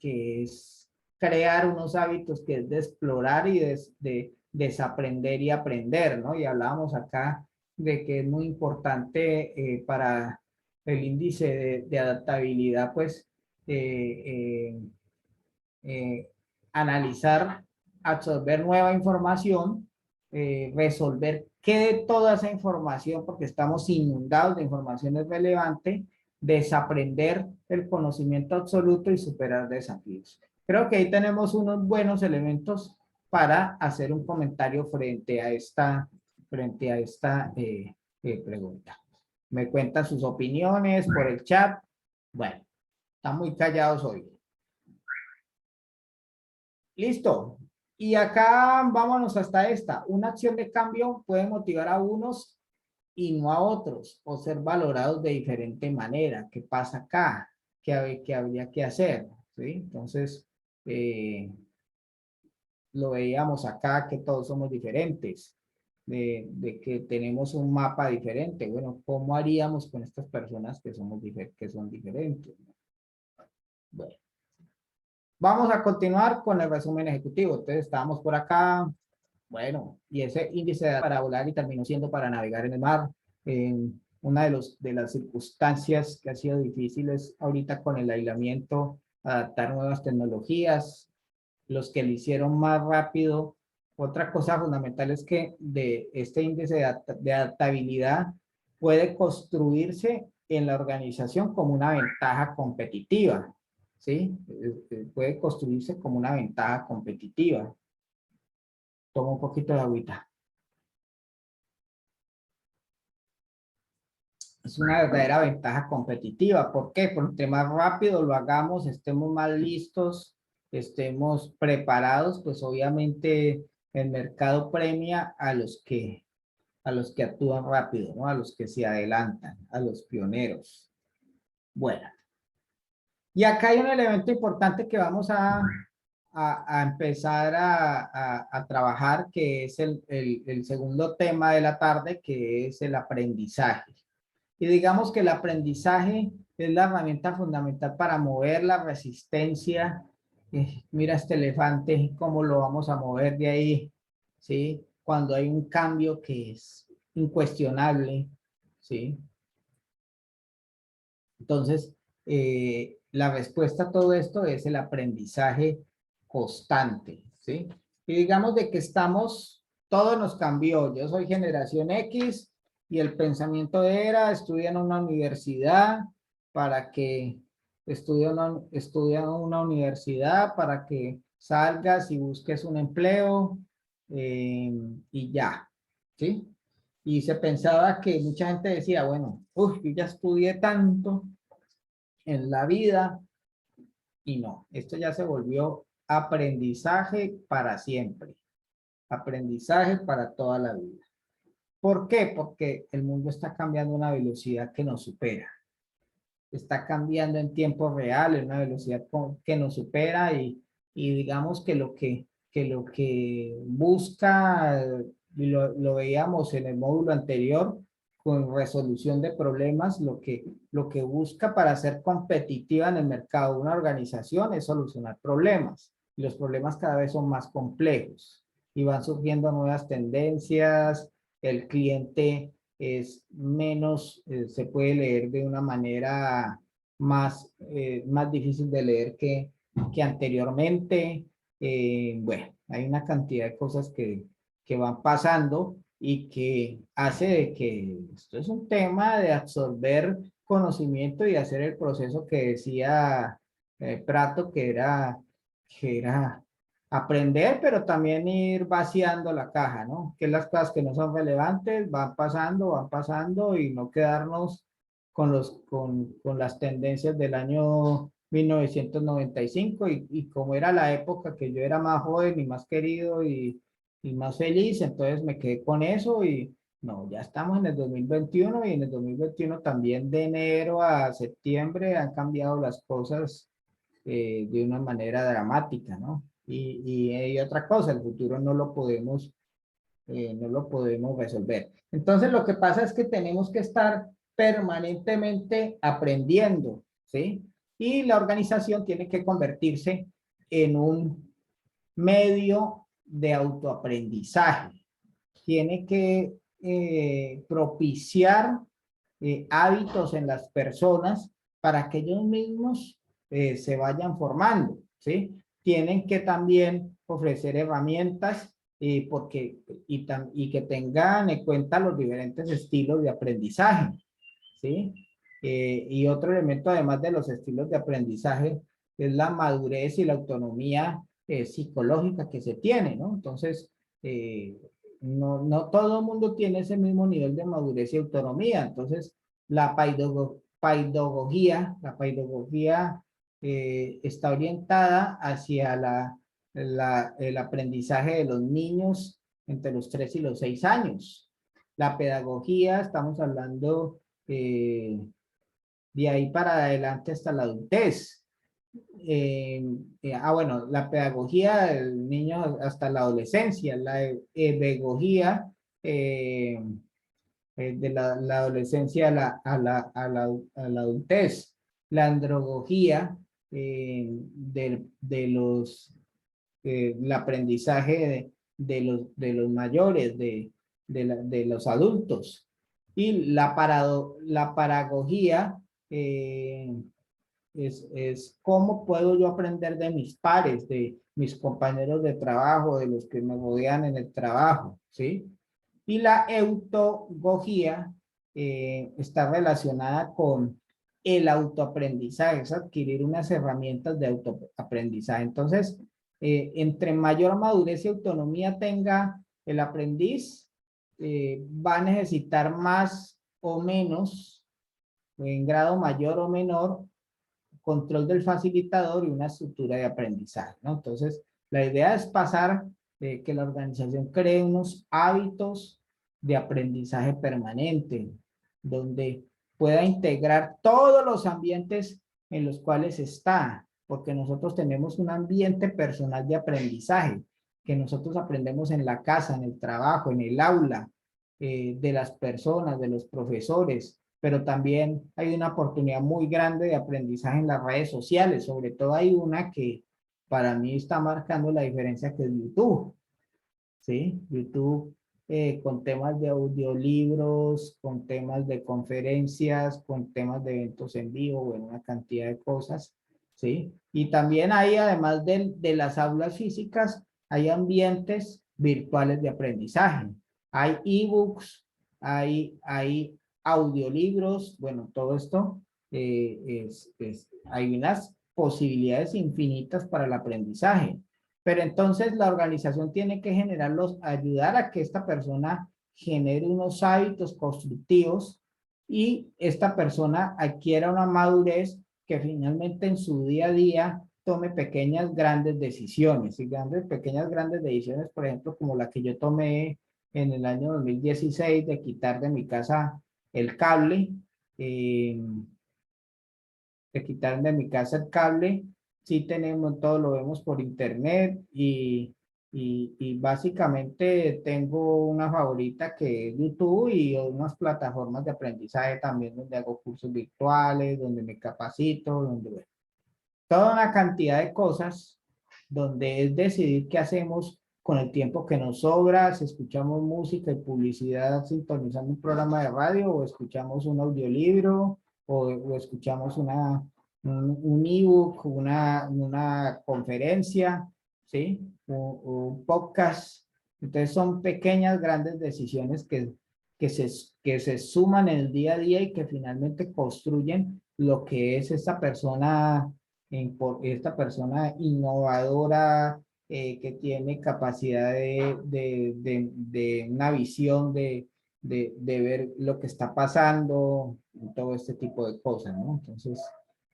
Speaker 1: es crear unos hábitos que es de explorar y de desaprender y aprender, ¿no? Y hablábamos acá de que es muy importante para el índice de adaptabilidad, pues, eh, eh, eh, analizar, absorber nueva información, resolver qué de toda esa información, porque estamos inundados de informaciones relevantes, desaprender el conocimiento absoluto y superar desafíos. Creo que ahí tenemos unos buenos elementos para hacer un comentario frente a esta pregunta. Me cuentan sus opiniones por el chat. Bueno, están muy callados hoy. Listo. Y acá vámonos hasta esta. Una acción de cambio puede motivar a unos y no a otros, o ser valorados de diferente manera. ¿Qué pasa acá? ¿Qué habría que hacer? ¿Sí? Entonces, lo veíamos acá que todos somos diferentes, de que tenemos un mapa diferente. Bueno, ¿cómo haríamos con estas personas que que son diferentes? Bueno, vamos a continuar con el resumen ejecutivo. Entonces, estábamos por acá. Bueno, y ese índice para volar y terminó siendo para navegar en el mar. Una de las circunstancias que ha sido difíciles ahorita con el aislamiento, adaptar nuevas tecnologías, los que lo hicieron más rápido. Otra cosa fundamental es que de este índice de adaptabilidad puede construirse en la organización como una ventaja competitiva, ¿sí? Puede construirse como una ventaja competitiva. Toma un poquito de agüita. Es una verdadera ventaja competitiva. ¿Por qué? Porque entre más rápido lo hagamos, estemos más listos, estemos preparados, pues obviamente el mercado premia a los que actúan rápido, ¿no? A los que se adelantan, a los pioneros. Bueno, y acá hay un elemento importante que vamos a empezar a trabajar, que es el segundo tema de la tarde, que es el aprendizaje. Y digamos que el aprendizaje es la herramienta fundamental para mover la resistencia. Mira este elefante, cómo lo vamos a mover de ahí, ¿sí? Cuando hay un cambio que es incuestionable, ¿sí? Entonces, la respuesta a todo esto es el aprendizaje constante, ¿sí? Y digamos de que todo nos cambió. Yo soy generación X y el pensamiento era, estudia en una universidad para que, estudia en una universidad para que salgas y busques un empleo y ya, ¿sí? Y se pensaba que mucha gente decía, bueno, uy, yo ya estudié tanto en la vida y no, esto ya se volvió aprendizaje para siempre, aprendizaje para toda la vida. ¿Por qué? Porque el mundo está cambiando a una velocidad que nos supera. Está cambiando en tiempo real, en una velocidad que nos supera y digamos que lo que busca, y lo veíamos en el módulo anterior, con resolución de problemas, lo que busca para ser competitiva en el mercado una organización es solucionar problemas. Y los problemas cada vez son más complejos y van surgiendo nuevas tendencias, el cliente es menos, se puede leer de una manera más difícil de leer que anteriormente. Bueno, hay una cantidad de cosas que van pasando y que hace de que esto es un tema de absorber conocimiento y hacer el proceso que decía Prato, que era aprender, pero también ir vaciando la caja, ¿no? Que las cosas que no son relevantes van pasando y no quedarnos con las tendencias del año 1995 y como era la época que yo era más joven y más querido y más feliz, entonces me quedé con eso y no, ya estamos en el 2021 y en el 2021 también de enero a septiembre han cambiado las cosas de una manera dramática, ¿no? Y otra cosa, el futuro no lo podemos resolver. Entonces, lo que pasa es que tenemos que estar permanentemente aprendiendo, ¿sí? Y la organización tiene que convertirse en un medio de autoaprendizaje. Tiene que propiciar hábitos en las personas para que ellos mismos se vayan formando, ¿sí? Tienen que también ofrecer herramientas porque, y que tengan en cuenta los diferentes estilos de aprendizaje, ¿sí? Y otro elemento, además de los estilos de aprendizaje, es la madurez y la autonomía psicológica que se tiene, ¿no? Entonces, no todo el mundo tiene ese mismo nivel de madurez y autonomía. Entonces, la pedagogía está orientada hacia el aprendizaje de los niños entre los 3 y los 6 años. La pedagogía, estamos hablando de ahí para adelante hasta la adultez. Bueno, la pedagogía del niño hasta la adolescencia, la pedagogía de la adolescencia a la adultez, la andrología el aprendizaje de los mayores, de los adultos. Y la paragogía es cómo puedo yo aprender de mis pares, de mis compañeros de trabajo, de los que me rodean en el trabajo, ¿sí? Y la eutogogía está relacionada con el autoaprendizaje, es adquirir unas herramientas de autoaprendizaje. Entonces, entre mayor madurez y autonomía tenga el aprendiz, va a necesitar más o menos, en grado mayor o menor, control del facilitador y una estructura de aprendizaje, ¿no? Entonces, la idea es pasar que la organización cree unos hábitos de aprendizaje permanente, donde pueda integrar todos los ambientes en los cuales está, porque nosotros tenemos un ambiente personal de aprendizaje, que nosotros aprendemos en la casa, en el trabajo, en el aula, de las personas, de los profesores, pero también hay una oportunidad muy grande de aprendizaje en las redes sociales. Sobre todo hay una que para mí está marcando la diferencia, que es YouTube, ¿sí? YouTube con temas de audiolibros, con temas de conferencias, con temas de eventos en vivo, bueno, una cantidad de cosas, ¿sí? Y también hay, además de las aulas físicas, hay ambientes virtuales de aprendizaje. Hay ebooks, hay audiolibros, bueno, todo esto hay unas posibilidades infinitas para el aprendizaje. Pero entonces la organización tiene que ayudar a que esta persona genere unos hábitos constructivos y esta persona adquiera una madurez que finalmente en su día a día tome pequeñas, grandes decisiones. Y pequeñas, grandes decisiones, por ejemplo, como la que yo tomé en el año 2016 de quitar de mi casa el cable, eh, sí tenemos, todo lo vemos por internet y básicamente tengo una favorita que es YouTube y unas plataformas de aprendizaje también donde hago cursos virtuales, donde me capacito, bueno, toda una cantidad de cosas donde es decidir qué hacemos con el tiempo que nos sobra, si escuchamos música y publicidad sintonizando un programa de radio o escuchamos un audiolibro o escuchamos un ebook, una conferencia, ¿sí? Un podcast. Entonces son pequeñas, grandes decisiones que se suman en el día a día y que finalmente construyen lo que es esta persona innovadora, que tiene capacidad de una visión de ver lo que está pasando, y todo este tipo de cosas, ¿no? Entonces,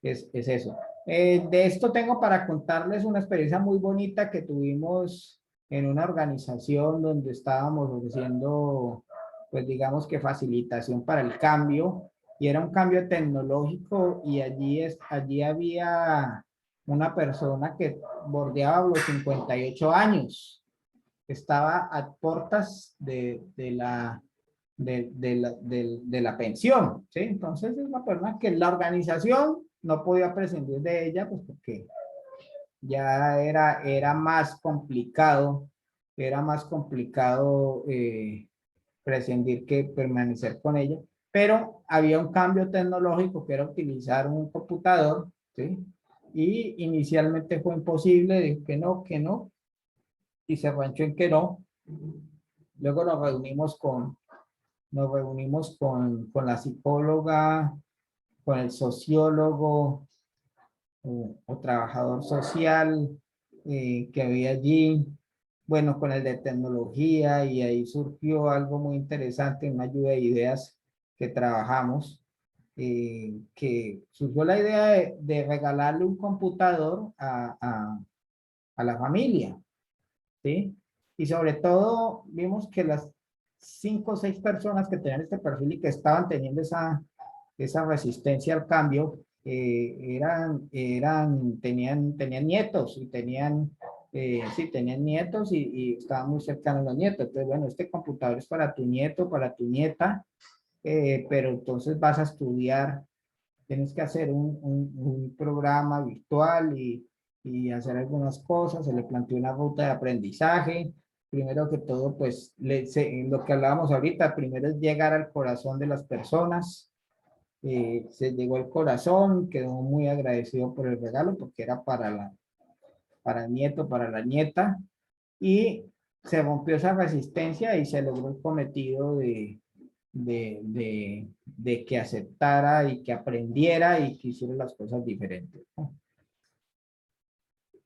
Speaker 1: es eso. De esto tengo para contarles una experiencia muy bonita que tuvimos en una organización donde estábamos ofreciendo, pues digamos que facilitación para el cambio, y era un cambio tecnológico, y allí había una persona que bordeaba los 58 años, estaba a puertas de la pensión, ¿sí? Entonces es una persona que la organización no podía prescindir de ella, pues porque ya era más complicado prescindir que permanecer con ella, pero había un cambio tecnológico que era utilizar un computador, ¿sí? Y inicialmente fue imposible, dijo que no, y se ranchó en que no. Luego nos reunimos con la psicóloga, con el sociólogo o trabajador social que había allí, bueno, con el de tecnología, y ahí surgió algo muy interesante, una lluvia de ideas que trabajamos, que surgió la idea de regalarle un computador a la familia, ¿sí? Y sobre todo vimos que las 5 o 6 personas que tenían este perfil y que estaban teniendo esa resistencia al cambio, tenían nietos y sí, tenían nietos y estaban muy cercanos a los nietos. Entonces, bueno, este computador es para tu nieto, para tu nieta, pero entonces vas a estudiar, tienes que hacer un programa virtual y hacer algunas cosas, se le planteó una ruta de aprendizaje. Primero que todo, pues, lo que hablábamos ahorita, primero es llegar al corazón de las personas. Se llegó al corazón, quedó muy agradecido por el regalo porque era para el nieto, para la nieta, y se rompió esa resistencia y se logró el cometido de que aceptara y que aprendiera y que hiciera las cosas diferentes, ¿no?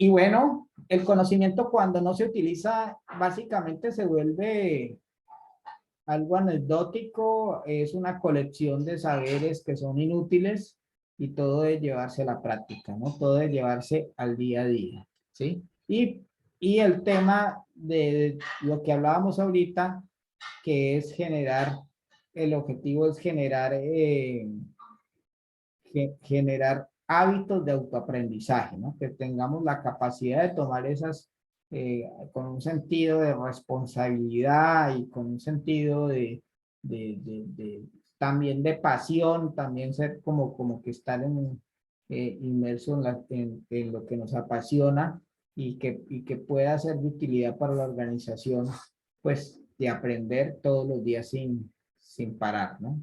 Speaker 1: Y bueno, el conocimiento cuando no se utiliza, básicamente se vuelve algo anecdótico, es una colección de saberes que son inútiles y todo de llevarse a la práctica, ¿no? Todo de llevarse al día a día, ¿sí? Y el tema de lo que hablábamos ahorita, que es generar, el objetivo es generar hábitos de autoaprendizaje, ¿no? Que tengamos la capacidad de tomar con un sentido de responsabilidad y con un sentido también de pasión, también ser como que estar inmerso en lo que nos apasiona y que pueda ser de utilidad para la organización, pues de aprender todos los días sin parar, ¿no?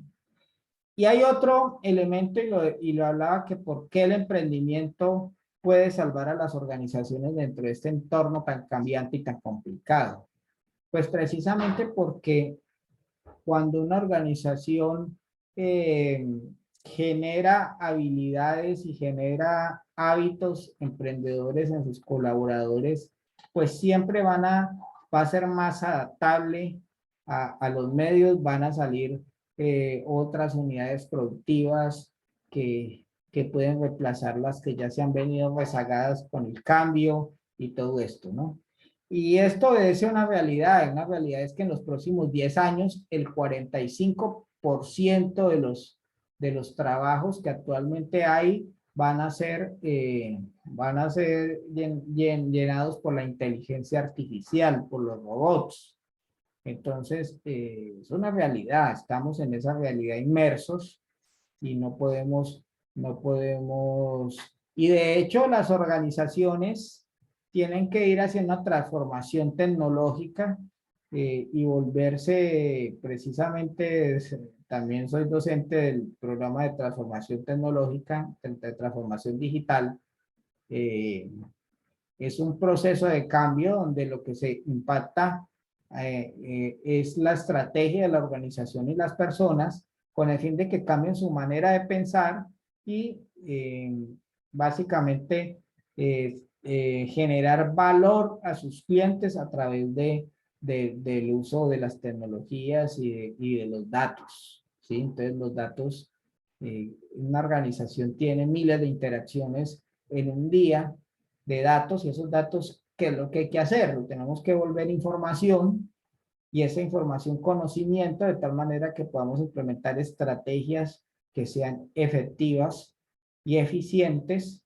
Speaker 1: Y hay otro elemento, y lo hablaba, que por qué el emprendimiento puede salvar a las organizaciones dentro de este entorno tan cambiante y tan complicado. Pues precisamente porque cuando una organización eh, genera habilidades y genera hábitos emprendedores en sus colaboradores, pues siempre va a ser más adaptable a los medios, van a salir otras unidades productivas que pueden reemplazar las que ya se han venido rezagadas con el cambio y todo esto, ¿no? Y esto obedece a una realidad es que en los próximos 10 años el 45% de los trabajos que actualmente hay van a ser llenados por la inteligencia artificial, por los robots. Entonces, es una realidad, estamos en esa realidad inmersos y no podemos, y de hecho las organizaciones tienen que ir hacia una transformación tecnológica y volverse precisamente, también soy docente del programa de transformación tecnológica, de transformación digital. eh, es un proceso de cambio donde lo que se impacta es la estrategia de la organización y las personas con el fin de que cambien su manera de pensar y básicamente generar valor a sus clientes a través del uso de las tecnologías y de los datos, ¿sí? Entonces los datos, una organización tiene miles de interacciones en un día de datos, y esos datos, ¿qué es lo que hay que hacer? Lo tenemos que volver información, y esa información conocimiento, de tal manera que podamos implementar estrategias que sean efectivas y eficientes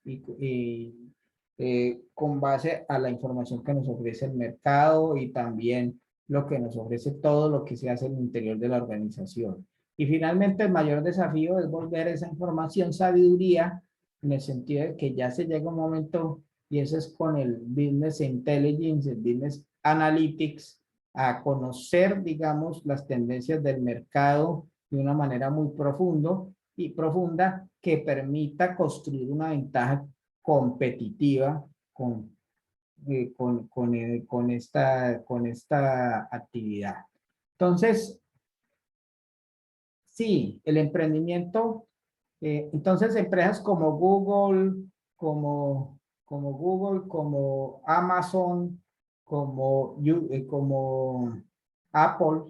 Speaker 1: con base a la información que nos ofrece el mercado y también lo que nos ofrece todo lo que se hace en el interior de la organización. Y finalmente el mayor desafío es volver esa información sabiduría, en el sentido de que ya se llega un momento, y eso es con el Business Intelligence, el Business Analytics, a conocer, digamos, las tendencias del mercado de una manera muy profunda que permita construir una ventaja competitiva con esta actividad. Entonces, sí, el emprendimiento, entonces empresas como Google, como Amazon, como Apple,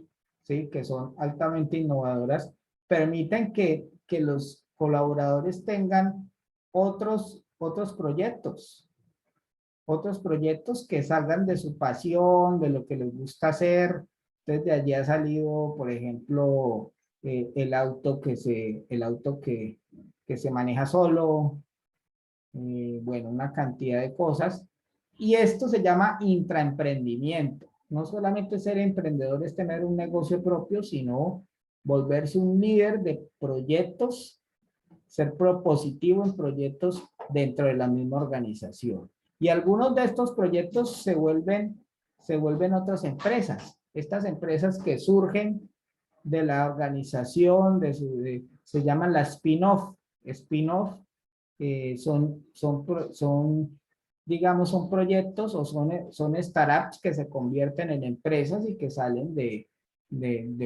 Speaker 1: ¿sí? Que son altamente innovadoras, permiten que los colaboradores tengan otros proyectos que salgan de su pasión, de lo que les gusta hacer, Entonces de allí ha salido, por ejemplo, el auto que se maneja solo, bueno, una cantidad de cosas. Y esto se llama intraemprendimiento. No solamente ser emprendedor es tener un negocio propio, sino volverse un líder de proyectos, ser propositivo en proyectos dentro de la misma organización. Y algunos de estos proyectos se vuelven otras empresas. Estas empresas que surgen de la organización, se llaman las spin-off. Spin-off digamos, son proyectos o son startups que se convierten en empresas y que salen de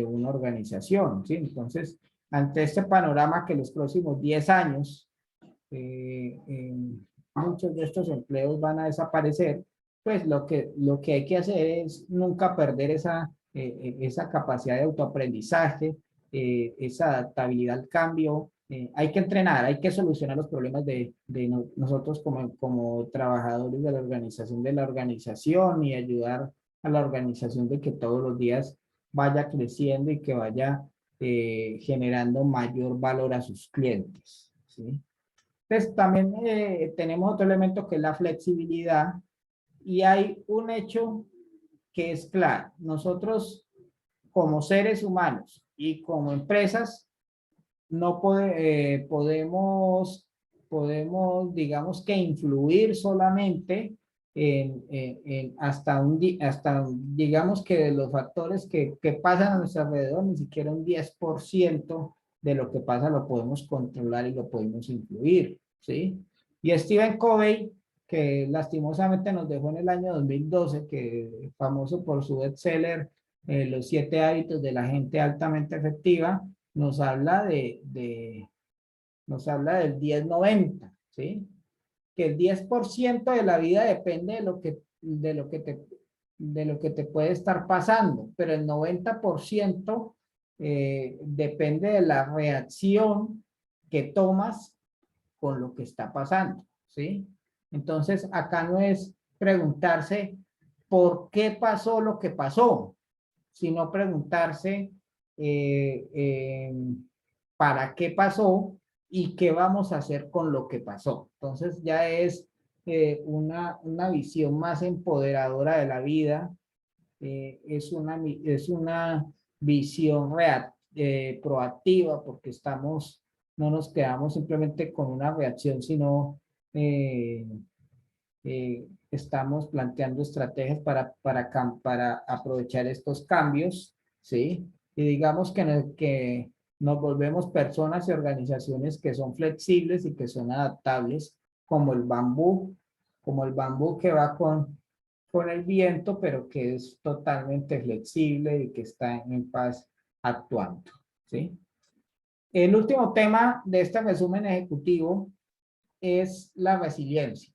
Speaker 1: una organización, ¿sí? Entonces, ante este panorama que los próximos 10 años muchos de estos empleos van a desaparecer, pues lo que hay que hacer es nunca perder esa capacidad de autoaprendizaje, esa adaptabilidad al cambio. Hay que entrenar, hay que solucionar los problemas de nosotros como trabajadores de la organización y ayudar a la organización de que todos los días vaya creciendo y que vaya generando mayor valor a sus clientes, ¿sí? Pues también tenemos otro elemento que es la flexibilidad y hay un hecho que es claro. Nosotros como seres humanos y como empresas no digamos que influir solamente digamos que de los factores que pasan a nuestro alrededor, ni siquiera un 10% de lo que pasa lo podemos controlar y lo podemos influir, ¿sí? Y Stephen Covey, que lastimosamente nos dejó en el año 2012, que es famoso por su bestseller, Los 7 hábitos de la gente altamente efectiva, nos habla nos habla del 10-90, ¿sí? Que el 10% de la vida depende de lo que te puede estar pasando, pero el 90% depende de la reacción que tomas con lo que está pasando, ¿sí? Entonces, acá no es preguntarse por qué pasó lo que pasó, sino preguntarse eh, eh, para qué pasó y qué vamos a hacer con lo que pasó. Entonces ya es una visión más empoderadora de la vida, es una visión proactiva porque no nos quedamos simplemente con una reacción, sino eh, estamos planteando estrategias para aprovechar estos cambios, ¿sí? Y digamos que nos volvemos personas y organizaciones que son flexibles y que son adaptables, como el bambú que va con el viento, pero que es totalmente flexible y que está en paz actuando, ¿sí? El último tema de este resumen ejecutivo es la resiliencia.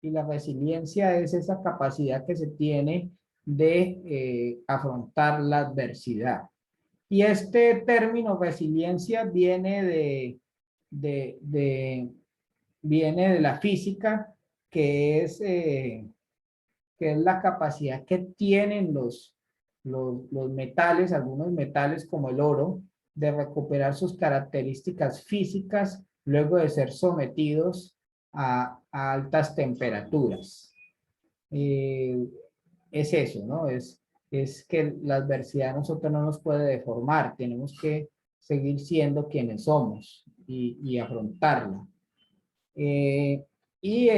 Speaker 1: Y la resiliencia es esa capacidad que se tiene de afrontar la adversidad. Y este término resiliencia de, de- viene de la física, que es la capacidad que tienen los metales, algunos metales como el oro, de recuperar sus características físicas luego de ser sometidos a altas temperaturas. Eh, es eso, ¿no? Es que la adversidad a nosotros no nos puede deformar, tenemos que seguir siendo quienes somos y afrontarla. Eh, y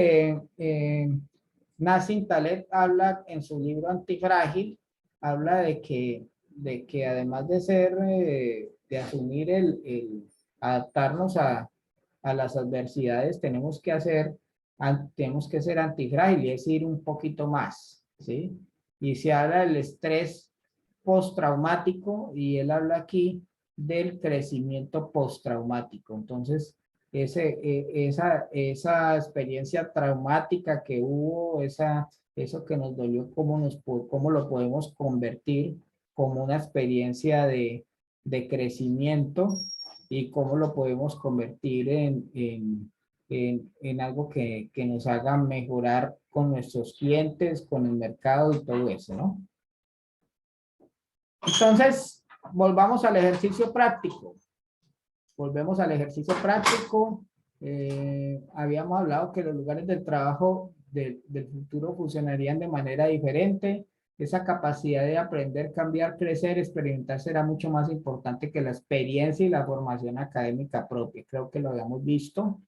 Speaker 1: Nassim Taleb habla en su libro Antifrágil, habla de que además de de asumir adaptarnos a las adversidades, tenemos que ser antifrágil y es ir un poquito más, ¿sí? Y se habla del estrés postraumático y él habla aquí del crecimiento postraumático. Entonces, esa experiencia traumática que hubo, eso que nos dolió, cómo lo podemos convertir como una experiencia de crecimiento y cómo lo podemos convertir en algo que nos haga mejorar con nuestros clientes, con el mercado y todo eso, ¿no? Entonces, volvamos al ejercicio práctico. Volvemos al ejercicio práctico. Habíamos hablado que los lugares del trabajo del futuro funcionarían de manera diferente. Esa capacidad de aprender, cambiar, crecer, experimentar será mucho más importante que la experiencia y la formación académica propia. Creo que lo habíamos visto.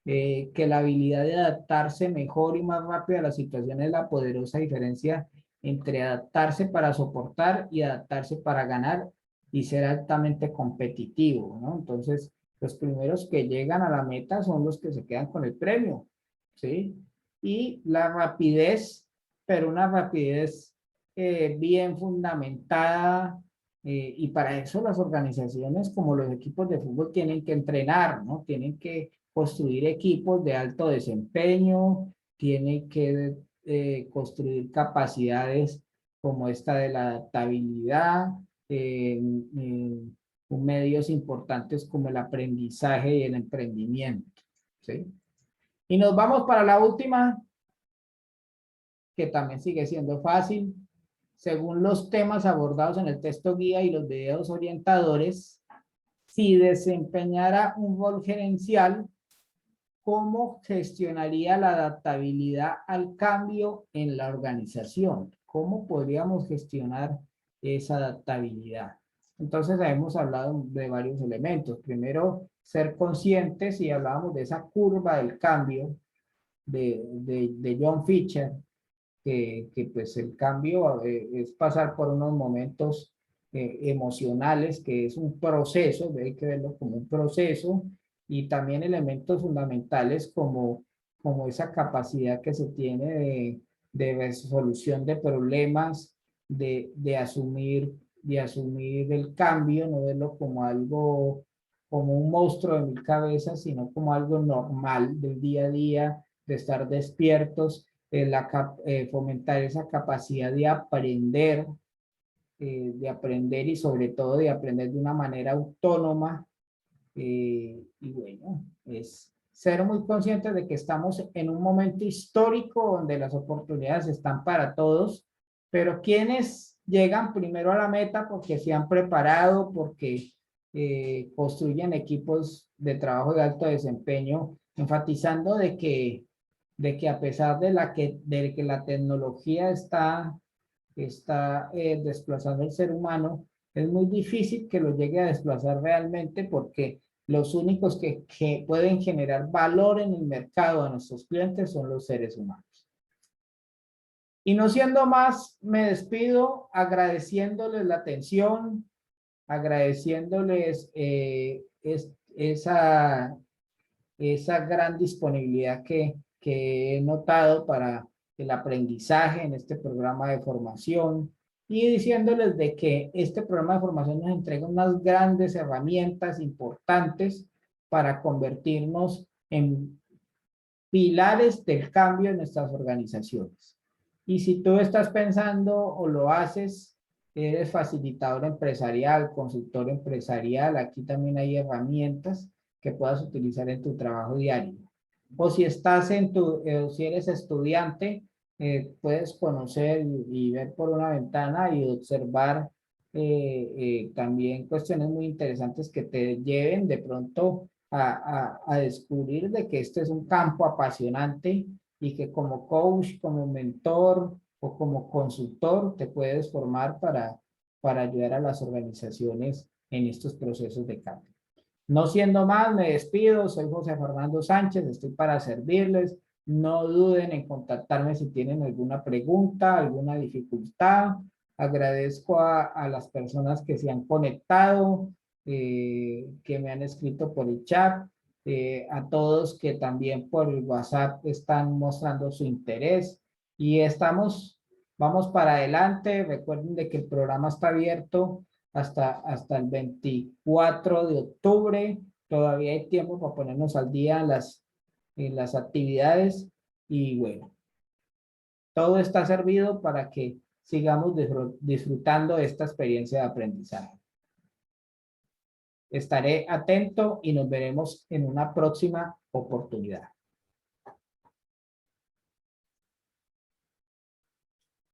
Speaker 1: Que la habilidad de adaptarse mejor y más rápido a las situaciones es la poderosa diferencia entre adaptarse para soportar y adaptarse para ganar y ser altamente competitivo, ¿no? Entonces, los primeros que llegan a la meta son los que se quedan con el premio, ¿sí? Y la rapidez, pero una rapidez bien fundamentada, y para eso las organizaciones como los equipos de fútbol tienen que entrenar, ¿no? Tienen que construir equipos de alto desempeño, tienen que construir capacidades como esta de la adaptabilidad, medios importantes como el aprendizaje y el emprendimiento, ¿sí? Y nos vamos para la última, que también sigue siendo fácil. Según los temas abordados en el texto guía y los videos orientadores, si desempeñara un rol gerencial, ¿cómo gestionaría la adaptabilidad al cambio en la organización? ¿Cómo podríamos gestionar esa adaptabilidad? Entonces, hemos hablado de varios elementos. Primero, ser conscientes, y hablábamos de esa curva del cambio de John Fisher, que pues el cambio es pasar por unos momentos emocionales, que es un proceso, hay que verlo como un proceso, y también elementos fundamentales como esa capacidad que se tiene de resolución de problemas, de asumir el cambio, no verlo como algo, como un monstruo de mil cabezas, sino como algo normal del día a día, de estar despiertos, fomentar esa capacidad de aprender y sobre todo de aprender de una manera autónoma. Y bueno, es ser muy conscientes de que estamos en un momento histórico donde las oportunidades están para todos, pero quienes llegan primero a la meta porque se han preparado, porque construyen equipos de trabajo de alto desempeño, enfatizando de que a pesar de que la tecnología está desplazando al ser humano, es muy difícil que lo llegue a desplazar realmente, porque los únicos que pueden generar valor en el mercado a nuestros clientes son los seres humanos. Y no siendo más, me despido agradeciéndoles la atención, agradeciéndoles esa gran disponibilidad que he notado para el aprendizaje en este programa de formación, y diciéndoles de que este programa de formación nos entrega unas grandes herramientas importantes para convertirnos en pilares del cambio en nuestras organizaciones. Y si tú estás pensando o lo haces, eres facilitador empresarial, consultor empresarial, aquí también hay herramientas que puedas utilizar en tu trabajo diario. O si estás si eres estudiante, puedes conocer y ver por una ventana y observar también cuestiones muy interesantes que te lleven de pronto a descubrir de que este es un campo apasionante, y que como coach, como mentor o como consultor te puedes formar para ayudar a las organizaciones en estos procesos de cambio. No siendo más, me despido. Soy José Fernando Sánchez, estoy para servirles. No duden en contactarme si tienen alguna pregunta, alguna dificultad. Agradezco a las personas que se han conectado, que me han escrito por el chat, a todos que también por el WhatsApp están mostrando su interés, y vamos para adelante. Recuerden de que el programa está abierto hasta el 24 de octubre. Todavía hay tiempo para ponernos al día en las actividades, y bueno, todo está servido para que sigamos disfrutando esta experiencia de aprendizaje. Estaré atento y nos veremos en una próxima oportunidad.